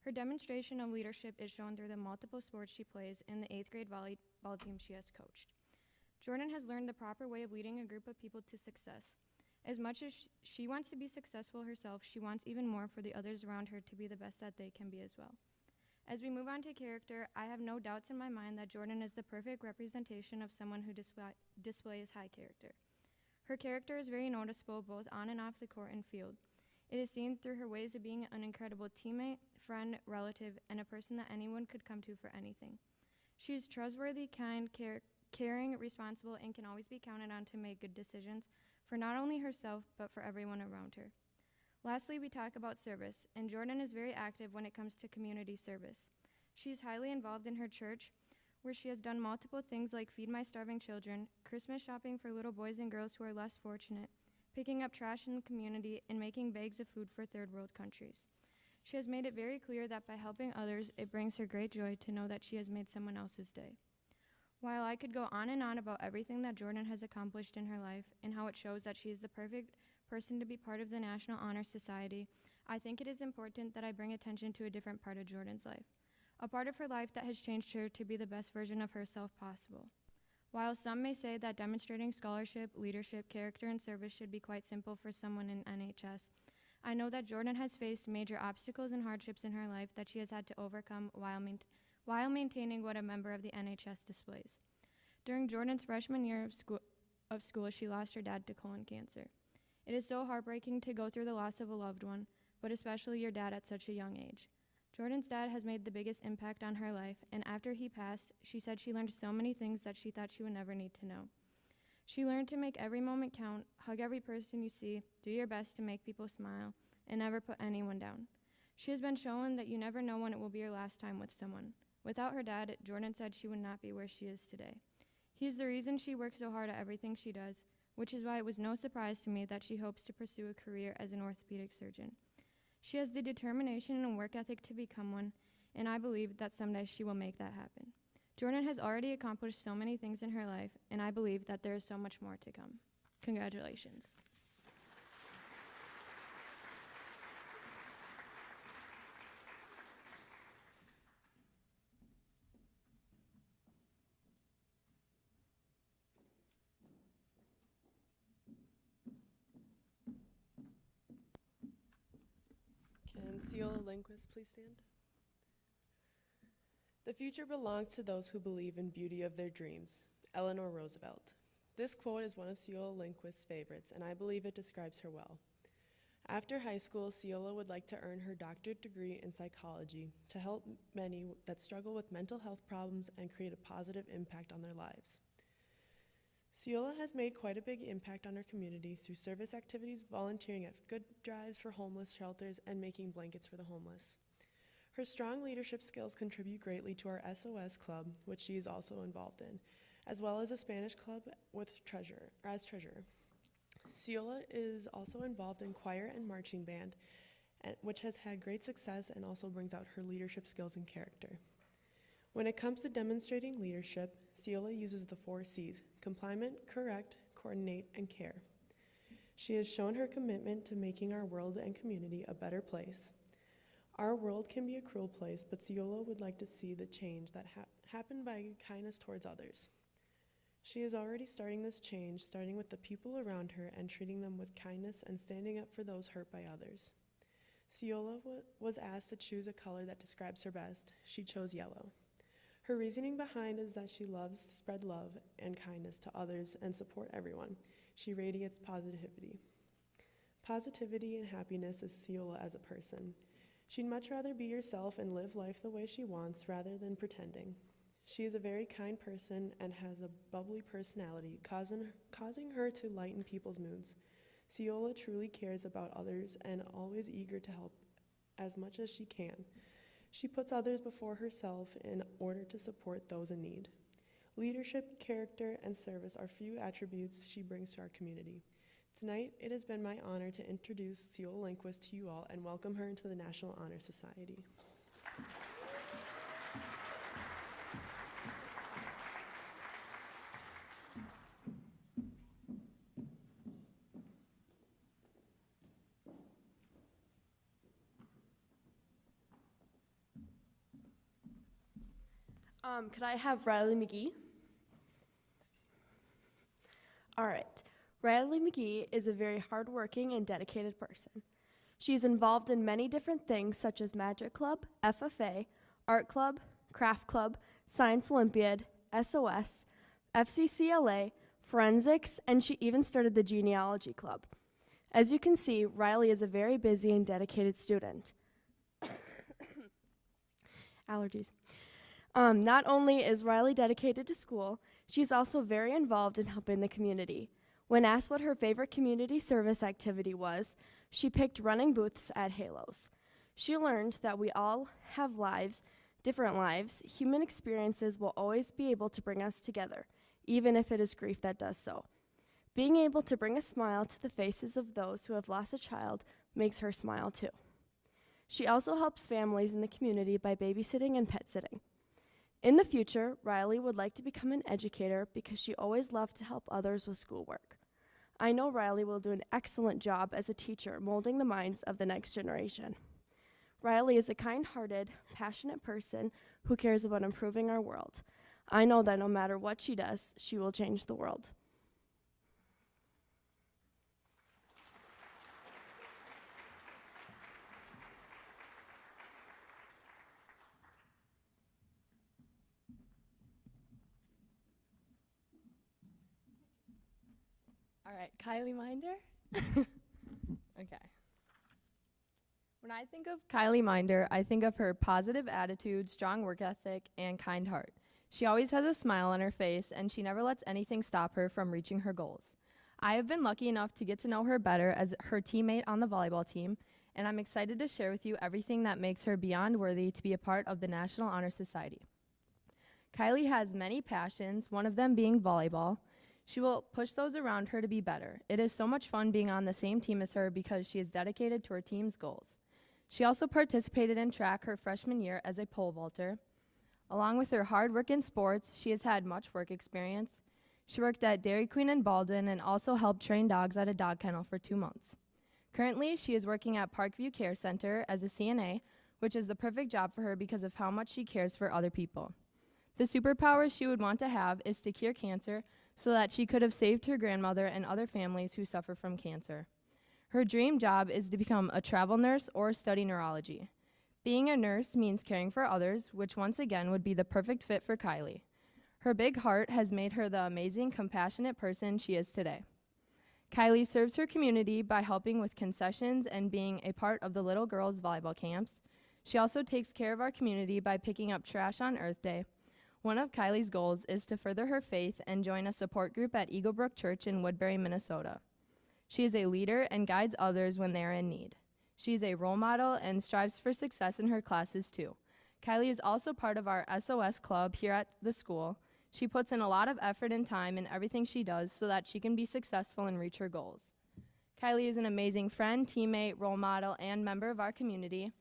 Her demonstration of leadership is shown through the multiple sports she plays and the 8th grade volleyball team she has coached. Jordan has learned the proper way of leading a group of people to success. As much as she wants to be successful herself, she wants even more for the others around her to be the best that they can be as well. As we move on to character, I have no doubts in my mind that Jordan is the perfect representation of someone who displays high character. Her character is very noticeable both on and off the court and field. It is seen through her ways of being an incredible teammate, friend, relative, and a person that anyone could come to for anything. She is trustworthy, kind, caring, responsible, and can always be counted on to make good decisions for not only herself, but for everyone around her. Lastly, we talk about service, and Jordan is very active when it comes to community service. She is highly involved in her church, where she has done multiple things like feed my starving children, Christmas shopping for little boys and girls who are less fortunate, picking up trash in the community, and making bags of food for third world countries. She has made it very clear that by helping others, it brings her great joy to know that she has made someone else's day. While I could go on and on about everything that Jordan has accomplished in her life and how it shows that she is the perfect person to be part of the National Honor Society, I think it is important that I bring attention to a different part of Jordan's life, a part of her life that has changed her to be the best version of herself possible. While some may say that demonstrating scholarship, leadership, character, and service should be quite simple for someone in NHS, I know that Jordan has faced major obstacles and hardships in her life that she has had to overcome while maintaining what a member of the NHS displays. During Jordan's freshman year of school, she lost her dad to colon cancer. It is so heartbreaking to go through the loss of a loved one, but especially your dad at such a young age. Jordan's dad has made the biggest impact on her life, and after he passed, she said she learned so many things that she thought she would never need to know. She learned to make every moment count, hug every person you see, do your best to make people smile, and never put anyone down. She has been shown that you never know when it will be your last time with someone. Without her dad, Jordan said she would not be where she is today. He is the reason she works so hard at everything she does, which is why it was no surprise to me that she hopes to pursue a career as an orthopedic surgeon. She has the determination and work ethic to become one, and I believe that someday she will make that happen. Jordan has already accomplished so many things in her life, and I believe that there is so much more to come. Congratulations. Can Ceola Lindquist please stand? The future belongs to those who believe in beauty of their dreams. Eleanor Roosevelt. This quote is one of Ceola Lindquist's favorites, and I believe it describes her well. After high school, Ceola would like to earn her doctorate degree in psychology to help many that struggle with mental health problems and create a positive impact on their lives. Ceola has made quite a big impact on her community through service activities, volunteering at good drives for homeless shelters, and making blankets for the homeless. Her strong leadership skills contribute greatly to our SOS club, which she is also involved in, as well as a Spanish club with treasurer. Ceola is also involved in choir and marching band, which has had great success and also brings out her leadership skills and character. When it comes to demonstrating leadership, Ceola uses the 4 C's: complement, correct, coordinate, and care. She has shown her commitment to making our world and community a better place. Our world can be a cruel place, but Ceola would like to see the change that happen by kindness towards others. She is already starting this change, starting with the people around her and treating them with kindness and standing up for those hurt by others. Ceola was asked to choose a color that describes her best. She chose yellow. Her reasoning behind is that she loves to spread love and kindness to others and support everyone. She radiates positivity. Positivity and happiness is Ceola as a person. She'd much rather be herself and live life the way she wants rather than pretending. She is a very kind person and has a bubbly personality, causing her to lighten people's moods. Ceola truly cares about others and always eager to help as much as she can. She puts others before herself in order to support those in need. Leadership, character, and service are few attributes she brings to our community. Tonight, it has been my honor to introduce Ceola Lindquist to you all and welcome her into the National Honor Society. Could I have Riley Mcgee? All right. Riley Mcgee is a very hardworking and dedicated person. She's involved in many different things such as Magic Club, FFA, Art Club, Craft Club, Science Olympiad, SOS, FCCLA, Forensics, and she even started the Genealogy Club. As you can see, Riley is a very busy and dedicated student. Allergies. Not only is Riley dedicated to school, she's also very involved in helping the community. When asked what her favorite community service activity was, she picked running booths at Halos. She learned that we all have lives, different lives. Human experiences will always be able to bring us together, even if it is grief that does so. Being able to bring a smile to the faces of those who have lost a child makes her smile too. She also helps families in the community by babysitting and pet sitting. In the future, Riley would like to become an educator because she always loved to help others with schoolwork. I know Riley will do an excellent job as a teacher, molding the minds of the next generation. Riley is a kind-hearted, passionate person who cares about improving our world. I know that no matter what she does, she will change the world. right, Kylie Minder. Okay. When I think of Kylie Minder, I think of her positive attitude, strong work ethic, and kind heart. She always has a smile on her face, and she never lets anything stop her from reaching her goals. I have been lucky enough to get to know her better as her teammate on the volleyball team, and I'm excited to share with you everything that makes her beyond worthy to be a part of the National Honor Society. Kylie has many passions, one of them being volleyball. She will push those around her to be better. It is so much fun being on the same team as her because she is dedicated to her team's goals. She also participated in track her freshman year as a pole vaulter. Along with her hard work in sports, she has had much work experience. She worked at Dairy Queen in Baldwin and also helped train dogs at a dog kennel for 2 months. Currently, she is working at Parkview Care Center as a CNA, which is the perfect job for her because of how much she cares for other people. The superpower she would want to have is to cure cancer so that she could have saved her grandmother and other families who suffer from cancer. Her dream job is to become a travel nurse or study neurology. Being a nurse means caring for others, which once again would be the perfect fit for Kylie. Her big heart has made her the amazing, compassionate person she is today. Kylie serves her community by helping with concessions and being a part of the little girls' volleyball camps. She also takes care of our community by picking up trash on Earth Day. One of Kylie's goals is to further her faith and join a support group at Eagle Brook Church in Woodbury, Minnesota. She is a leader and guides others when they are in need. She is a role model and strives for success in her classes too. Kylie is also part of our SOS club here at the school. She puts in a lot of effort and time in everything she does so that she can be successful and reach her goals. Kylie is an amazing friend, teammate, role model, and member of our community.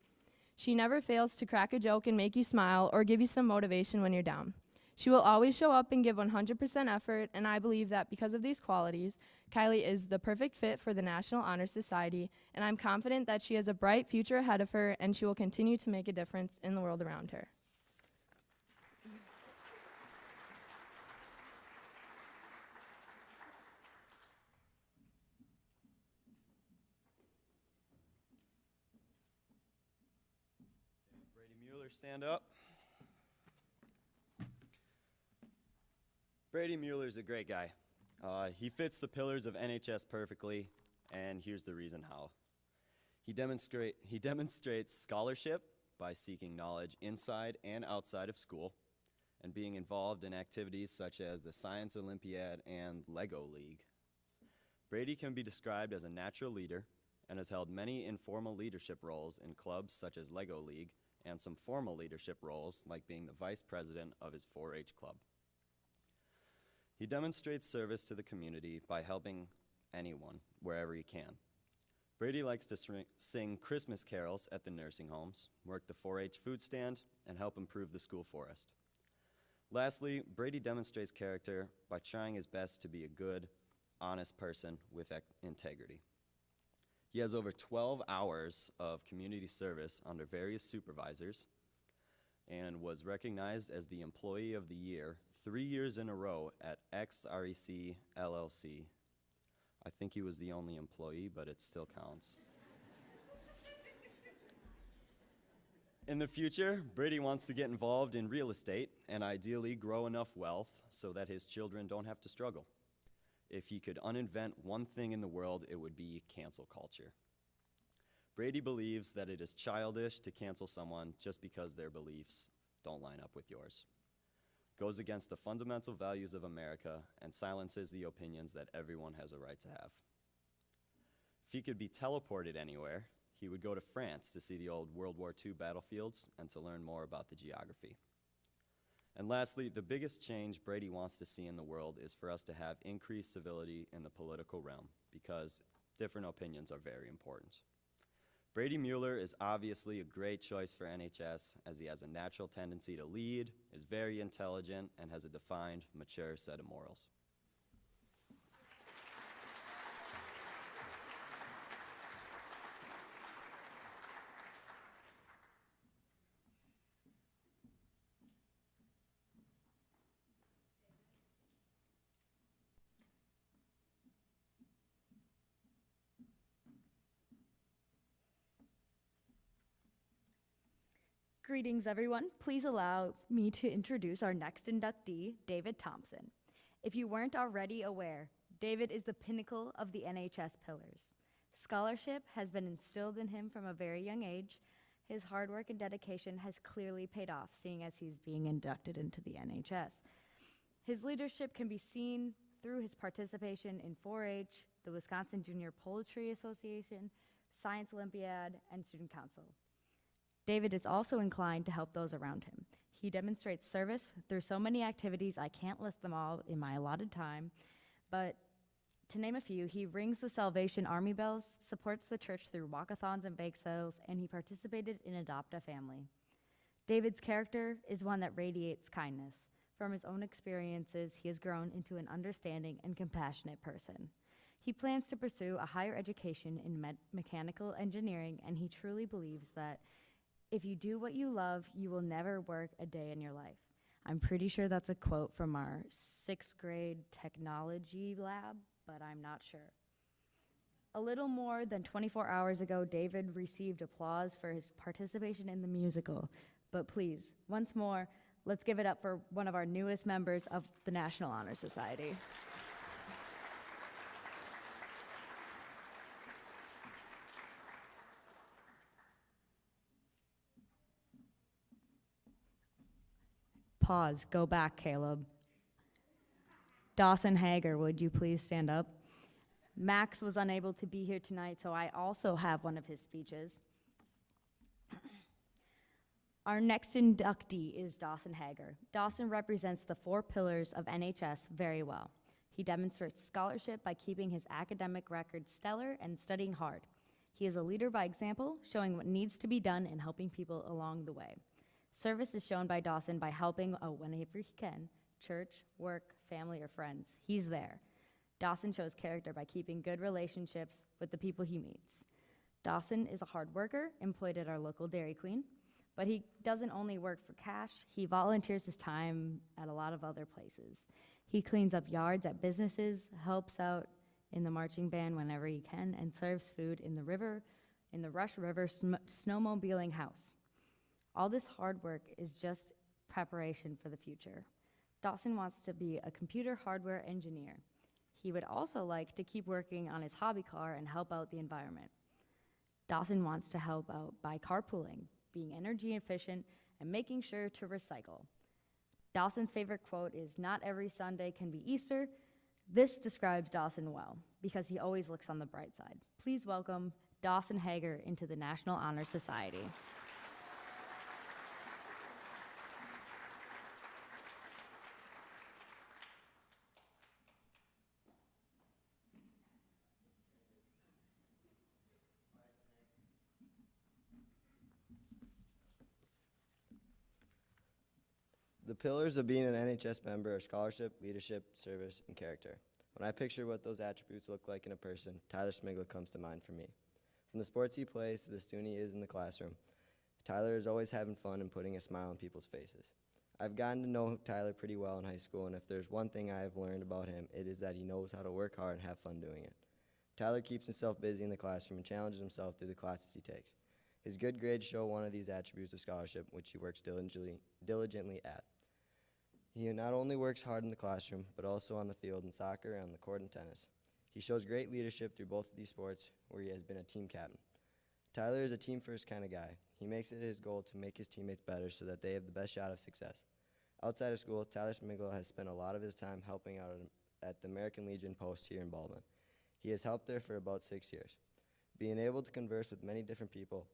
She never fails to crack a joke and make you smile or give you some motivation when you're down. She will always show up and give 100% effort, and I believe that because of these qualities, Kylie is the perfect fit for the National Honor Society, and I'm confident that she has a bright future ahead of her, and she will continue to make a difference in the world around her. Brady Mueller, stand up. Brady Mueller is a great guy. He fits the pillars of NHS perfectly, and here's the reason how. He demonstrates scholarship by seeking knowledge inside and outside of school, and being involved in activities such as the Science Olympiad and Lego League. Brady can be described as a natural leader and has held many informal leadership roles in clubs such as Lego League and some formal leadership roles like being the vice president of his 4-H club. He demonstrates service to the community by helping anyone wherever he can. Brady likes to sing Christmas carols at the nursing homes, work the 4-H food stand, and help improve the school forest. Lastly, Brady demonstrates character by trying his best to be a good, honest person with integrity. He has over 12 hours of community service under various supervisors and was recognized as the Employee of the Year 3 years in a row at XREC LLC. I think he was the only employee, but it still counts. In the future, Brady wants to get involved in real estate and ideally grow enough wealth so that his children don't have to struggle. If he could uninvent one thing in the world, it would be cancel culture. Brady believes that it is childish to cancel someone just because their beliefs don't line up with yours. Goes against the fundamental values of America and silences the opinions that everyone has a right to have. If he could be teleported anywhere, he would go to France to see the old World War II battlefields and to learn more about the geography. And lastly, the biggest change Brady wants to see in the world is for us to have increased civility in the political realm, because different opinions are very important. Brady Mueller is obviously a great choice for NHS, as he has a natural tendency to lead, is very intelligent, and has a defined, mature set of morals. Greetings, everyone. Please allow me to introduce our next inductee, David Thompson. If you weren't already aware, David is the pinnacle of the NHS pillars. Scholarship has been instilled in him from a very young age. His hard work and dedication has clearly paid off, seeing as he's being inducted into the NHS. His leadership can be seen through his participation in 4-H, the Wisconsin Junior Poetry Association, Science Olympiad, and Student Council. David is also inclined to help those around him. He demonstrates service through so many activities, I can't list them all in my allotted time, but to name a few, he rings the Salvation Army bells, supports the church through walkathons and bake sales, and he participated in Adopt a Family. David's character is one that radiates kindness. From his own experiences, he has grown into an understanding and compassionate person. He plans to pursue a higher education in mechanical engineering, and he truly believes that if you do what you love, you will never work a day in your life. I'm pretty sure that's a quote from our 6th grade technology lab, but I'm not sure. A little more than 24 hours ago, David received applause for his participation in the musical. But please, once more, let's give it up for one of our newest members of the National Honor Society. Pause, go back, Caleb. Dawson Hager, would you please stand up? Max was unable to be here tonight, so I also have one of his speeches. Our next inductee is Dawson Hager. Dawson represents the 4 pillars of NHS very well. He demonstrates scholarship by keeping his academic record stellar and studying hard. He is a leader by example, showing what needs to be done and helping people along the way. Service is shown by Dawson by helping whenever he can, church, work, family, or friends. He's there. Dawson shows character by keeping good relationships with the people he meets. Dawson is a hard worker, employed at our local Dairy Queen, but he doesn't only work for cash, he volunteers his time at a lot of other places. He cleans up yards at businesses, helps out in the marching band whenever he can, and serves food in the Rush River snowmobiling house. All this hard work is just preparation for the future. Dawson wants to be a computer hardware engineer. He would also like to keep working on his hobby car and help out the environment. Dawson wants to help out by carpooling, being energy efficient, and making sure to recycle. Dawson's favorite quote is, "Not every Sunday can be Easter." This describes Dawson well, because he always looks on the bright side. Please welcome Dawson Hager into the National Honor Society. The pillars of being an NHS member are scholarship, leadership, service, and character. When I picture what those attributes look like in a person, Tyler Smigler comes to mind for me. From the sports he plays to the student he is in the classroom, Tyler is always having fun and putting a smile on people's faces. I've gotten to know Tyler pretty well in high school, and if there's one thing I have learned about him, it is that he knows how to work hard and have fun doing it. Tyler keeps himself busy in the classroom and challenges himself through the classes he takes. His good grades show one of these attributes of scholarship, which he works diligently at. He not only works hard in the classroom, but also on the field in soccer and on the court in tennis. He shows great leadership through both of these sports, where he has been a team captain. Tyler is a team-first kind of guy. He makes it his goal to make his teammates better so that they have the best shot of success. Outside of school, Tyler Smiggle has spent a lot of his time helping out at the American Legion post here in Baldwin. He has helped there for about 6 years. Being able to converse with many different people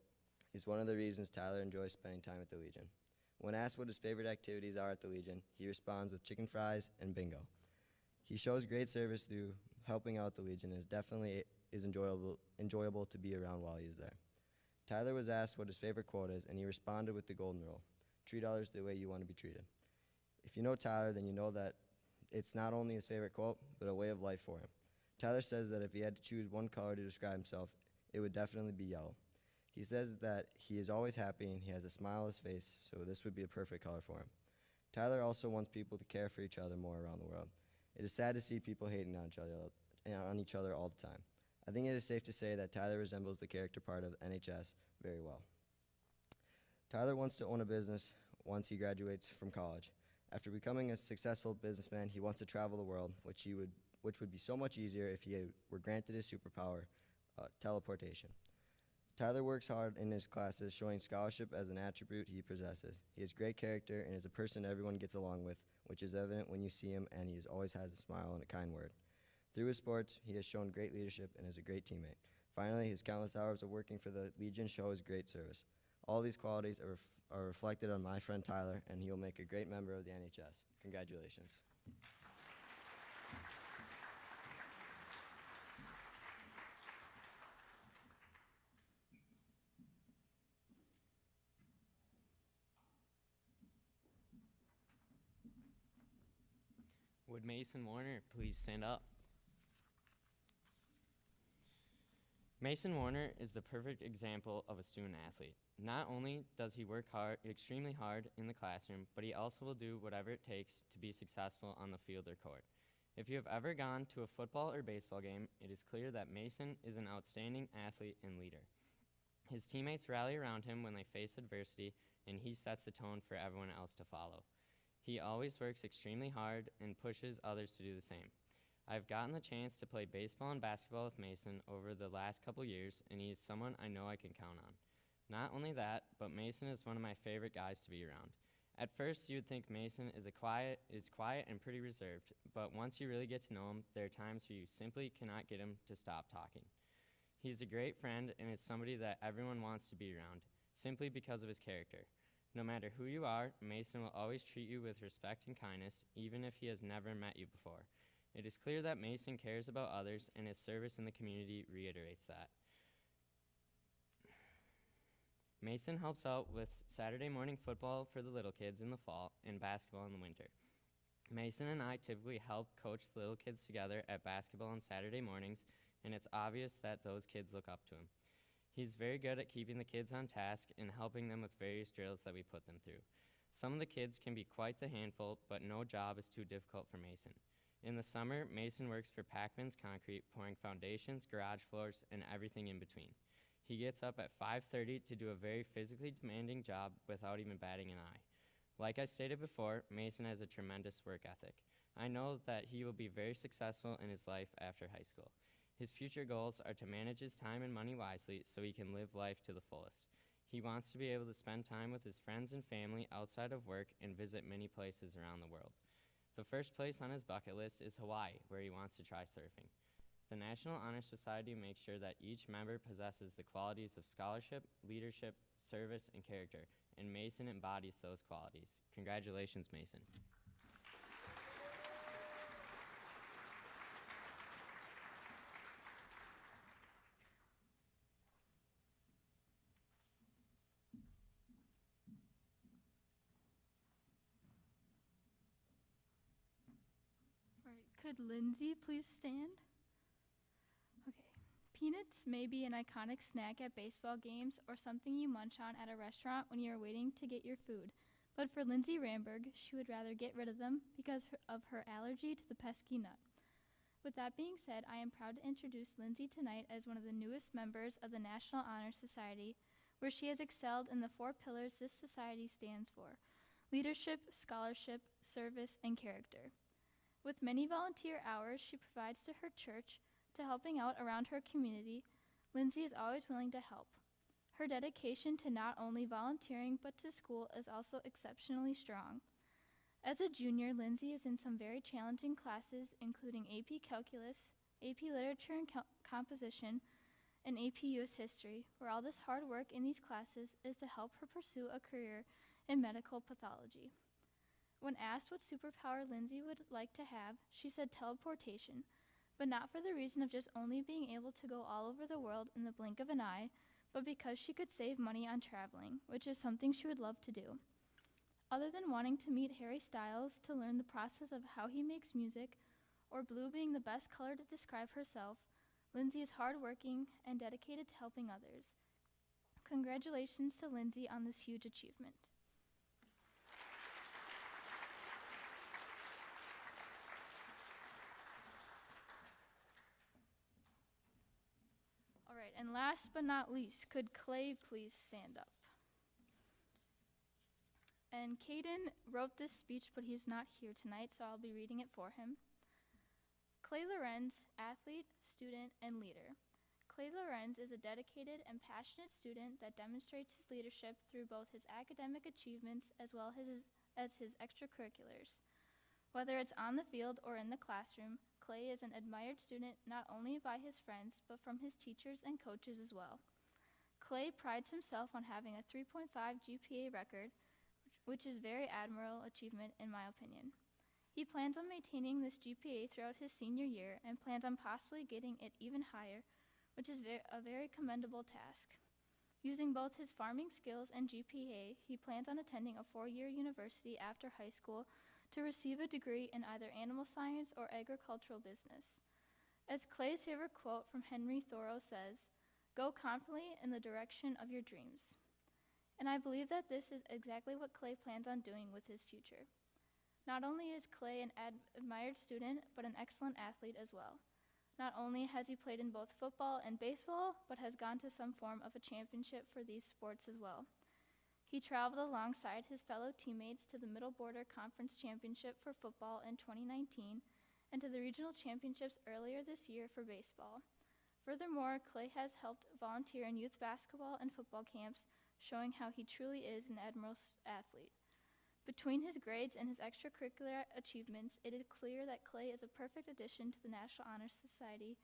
is one of the reasons Tyler enjoys spending time at the Legion. When asked what his favorite activities are at the Legion, he responds with chicken fries and bingo. He shows great service through helping out the Legion and definitely is enjoyable to be around while he is there. Tyler was asked what his favorite quote is, and he responded with the golden rule: treat others the way you want to be treated. If you know Tyler, then you know that it's not only his favorite quote, but a way of life for him. Tyler says that if he had to choose one color to describe himself, it would definitely be yellow. He says that he is always happy and he has a smile on his face, so this would be a perfect color for him. Tyler also wants people to care for each other more around the world. It is sad to see people hating on each other all the time. I think it is safe to say that Tyler resembles the character part of NHS very well. Tyler wants to own a business once he graduates from college. After becoming a successful businessman, he wants to travel the world, which he would which would be so much easier if he were granted his superpower, teleportation. Tyler works hard in his classes, showing scholarship as an attribute he possesses. He has great character and is a person everyone gets along with, which is evident when you see him, and he always has a smile and a kind word. Through his sports, he has shown great leadership and is a great teammate. Finally, his countless hours of working for the Legion show his great service. All these qualities are reflected on my friend Tyler, and he will make a great member of the NHS. Congratulations. Would Mason Warner please stand up? Mason Warner is the perfect example of a student athlete. Not only does he work extremely hard in the classroom, but he also will do whatever it takes to be successful on the field or court. If you have ever gone to a football or baseball game, it is clear that Mason is an outstanding athlete and leader. His teammates rally around him when they face adversity, and he sets the tone for everyone else to follow. He always works extremely hard and pushes others to do the same. I've gotten the chance to play baseball and basketball with Mason over the last couple years, and he is someone I know I can count on. Not only that, but Mason is one of my favorite guys to be around. At first, you would think Mason is quiet and pretty reserved, but once you really get to know him, there are times where you simply cannot get him to stop talking. He's a great friend and is somebody that everyone wants to be around, simply because of his character. No matter who you are, Mason will always treat you with respect and kindness, even if he has never met you before. It is clear that Mason cares about others, and his service in the community reiterates that. Mason helps out with Saturday morning football for the little kids in the fall and basketball in the winter. Mason and I typically help coach the little kids together at basketball on Saturday mornings, and it's obvious that those kids look up to him. He's very good at keeping the kids on task and helping them with various drills that we put them through. Some of the kids can be quite the handful, but no job is too difficult for Mason. In the summer, Mason works for Packman's Concrete, pouring foundations, garage floors, and everything in between. He gets up at 5:30 to do a very physically demanding job without even batting an eye. Like I stated before, Mason has a tremendous work ethic. I know that he will be very successful in his life after high school. His future goals are to manage his time and money wisely so he can live life to the fullest. He wants to be able to spend time with his friends and family outside of work and visit many places around the world. The first place on his bucket list is Hawaii, where he wants to try surfing. The National Honor Society makes sure that each member possesses the qualities of scholarship, leadership, service, and character, and Mason embodies those qualities. Congratulations, Mason. All right, could Lindsay please stand? Okay. Peanuts may be an iconic snack at baseball games or something you munch on at a restaurant when you are waiting to get your food. But for Lindsay Ramberg, she would rather get rid of them because of her allergy to the pesky nut. With that being said, I am proud to introduce Lindsay tonight as one of the newest members of the National Honor Society, where she has excelled in the 4 pillars this society stands for: leadership, scholarship, service, and character. With many volunteer hours she provides to her church, to helping out around her community, Lindsay is always willing to help. Her dedication to not only volunteering but to school is also exceptionally strong. As a junior, Lindsay is in some very challenging classes, including AP Calculus, AP Literature and Composition, and AP US History, where all this hard work in these classes is to help her pursue a career in medical pathology. When asked what superpower Lindsay would like to have, she said teleportation, but not for the reason of just only being able to go all over the world in the blink of an eye, but because she could save money on traveling, which is something she would love to do. Other than wanting to meet Harry Styles to learn the process of how he makes music, or blue being the best color to describe herself, Lindsay is hardworking and dedicated to helping others. Congratulations to Lindsay on this huge achievement. All right, and last but not least, could Clay please stand up? And Caden wrote this speech, but he's not here tonight, so I'll be reading it for him. Clay Lorenz, athlete, student, and leader. Clay Lorenz is a dedicated and passionate student that demonstrates his leadership through both his academic achievements as well as his extracurriculars. Whether it's on the field or in the classroom, Clay is an admired student not only by his friends, but from his teachers and coaches as well. Clay prides himself on having a 3.5 GPA record, which is very admirable achievement in my opinion. He plans on maintaining this GPA throughout his senior year and plans on possibly getting it even higher, which is a very commendable task. Using both his farming skills and GPA, he plans on attending a 4-year university after high school to receive a degree in either animal science or agricultural business. As Clay's favorite quote from Henry Thoreau says, "Go confidently in the direction of your dreams." And I believe that this is exactly what Clay plans on doing with his future. Not only is Clay an admired student, but an excellent athlete as well. Not only has he played in both football and baseball, but has gone to some form of a championship for these sports as well. He traveled alongside his fellow teammates to the Middle Border Conference Championship for football in 2019 and to the regional championships earlier this year for baseball. Furthermore, Clay has helped volunteer in youth basketball and football camps, showing how he truly is an admirable athlete. Between his grades and his extracurricular achievements, it is clear that Clay is a perfect addition to the National Honor Society,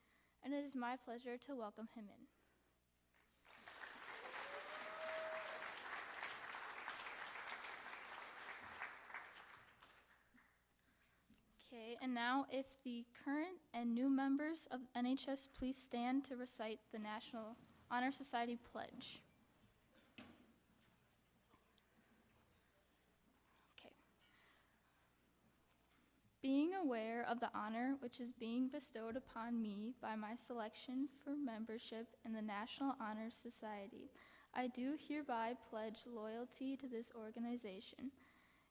and it is my pleasure to welcome him in. Okay, and now if the current and new members of NHS please stand to recite the National Honor Society Pledge. Being aware of the honor which is being bestowed upon me by my selection for membership in the National Honor Society, I do hereby pledge loyalty to this organization.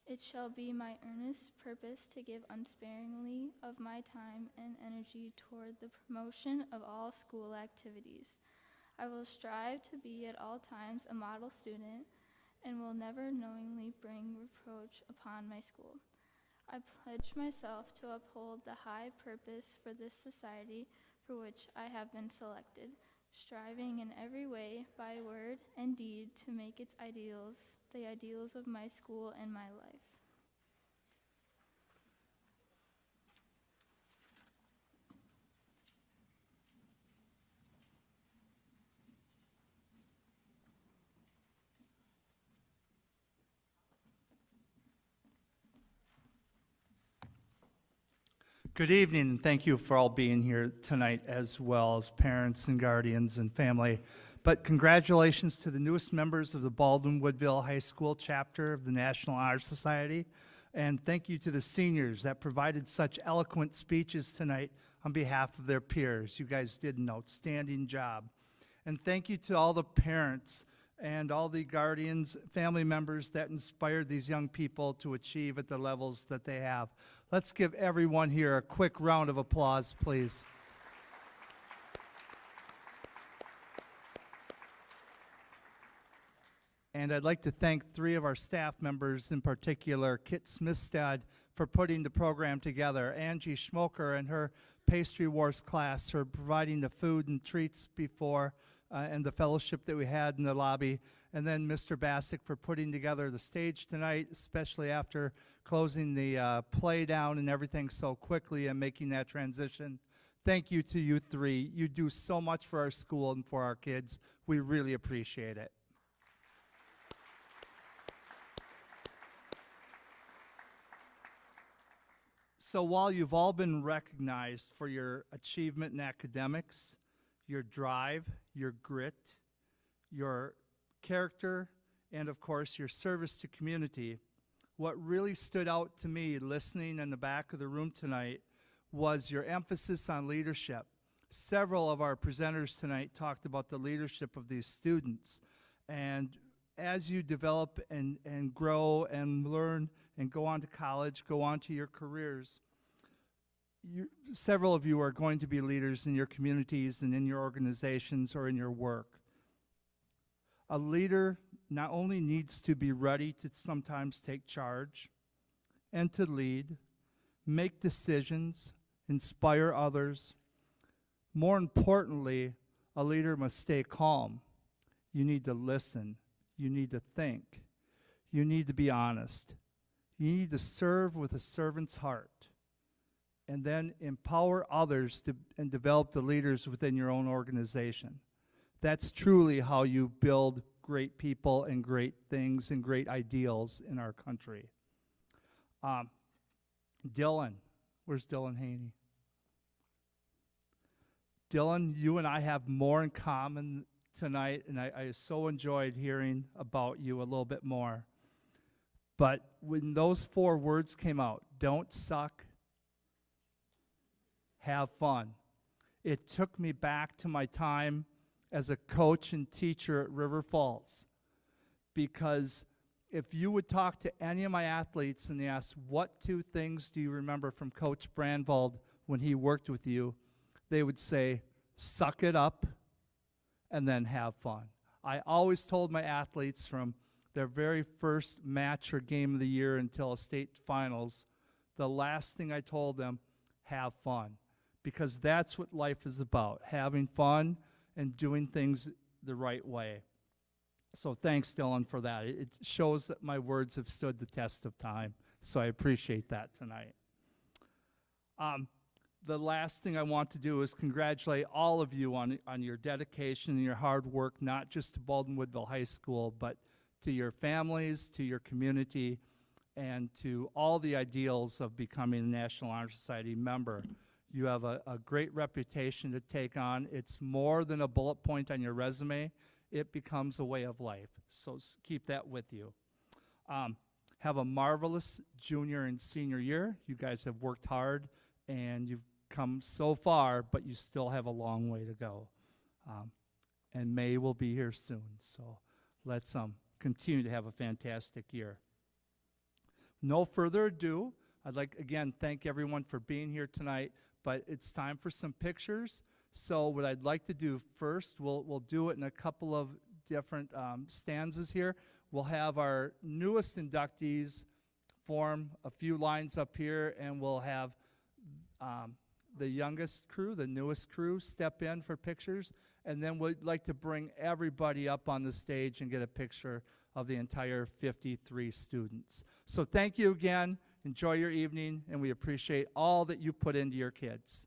It shall be my earnest purpose to give unsparingly of my time and energy toward the promotion of all school activities. I will strive to be at all times a model student and will never knowingly bring reproach upon my school. I pledge myself to uphold the high purpose for this society for which I have been selected, striving in every way by word and deed to make its ideals the ideals of my school and my life. Good evening, and thank you for all being here tonight, as well as parents and guardians and family. But congratulations to the newest members of the Baldwin Woodville High School chapter of the National Honor Society. And thank you to the seniors that provided such eloquent speeches tonight on behalf of their peers. You guys did an outstanding job. And thank you to all the parents and all the guardians, family members that inspired these young people to achieve at the levels that they have. Let's give everyone here a quick round of applause, please. And I'd like to thank 3 of our staff members, in particular, Kit Smithstead, for putting the program together, Angie Schmoker and her Pastry Wars class for providing the food and treats before, and the fellowship that we had in the lobby, and then Mr. Bassick for putting together the stage tonight, especially after closing the play down and everything so quickly and making that transition. Thank you to you 3. You do so much for our school and for our kids. We really appreciate it. So while you've all been recognized for your achievement in academics, your drive, your grit, your character, and of course your service to community, what really stood out to me listening in the back of the room tonight was your emphasis on leadership. Several of our presenters tonight talked about the leadership of these students. And as you develop and grow and learn and go on to college, go on to your careers, several of you are going to be leaders in your communities and in your organizations or in your work. A leader not only needs to be ready to sometimes take charge and to lead, make decisions, inspire others. More importantly, a leader must stay calm. You need to listen. You need to think. You need to be honest. You need to serve with a servant's heart. And then empower others and develop the leaders within your own organization. That's truly how you build great people and great things and great ideals in our country. Dylan, where's Dylan Haney? Dylan, you and I have more in common tonight, and I so enjoyed hearing about you a little bit more. But when those 4 words came out, don't suck, have fun, it took me back to my time as a coach and teacher at River Falls. Because if you would talk to any of my athletes and they ask, what 2 things do you remember from Coach Brandvold when he worked with you, they would say, suck it up and then have fun. I always told my athletes from their very first match or game of the year until a state finals, the last thing I told them, have fun. Because that's what life is about, having fun and doing things the right way. So thanks, Dylan, for that. It shows that my words have stood the test of time, so I appreciate that tonight. The last thing I want to do is congratulate all of you on your dedication and your hard work, not just to Baldwin Woodville High School, but to your families, to your community, and to all the ideals of becoming a National Honor Society member. You have a great reputation to take on. It's more than a bullet point on your resume. It becomes a way of life. So keep that with you. Have a marvelous junior and senior year. You guys have worked hard, and you've come so far, but you still have a long way to go. And May will be here soon. So let's continue to have a fantastic year. No further ado, I'd like, again, thank everyone for being here tonight. But it's time for some pictures. So what I'd like to do first, we'll do it in a couple of different stanzas here. We'll have our newest inductees form a few lines up here, and we'll have the youngest crew, the newest crew, step in for pictures. And then we'd like to bring everybody up on the stage and get a picture of the entire 53 students. So thank you again. Enjoy your evening, and we appreciate all that you put into your kids.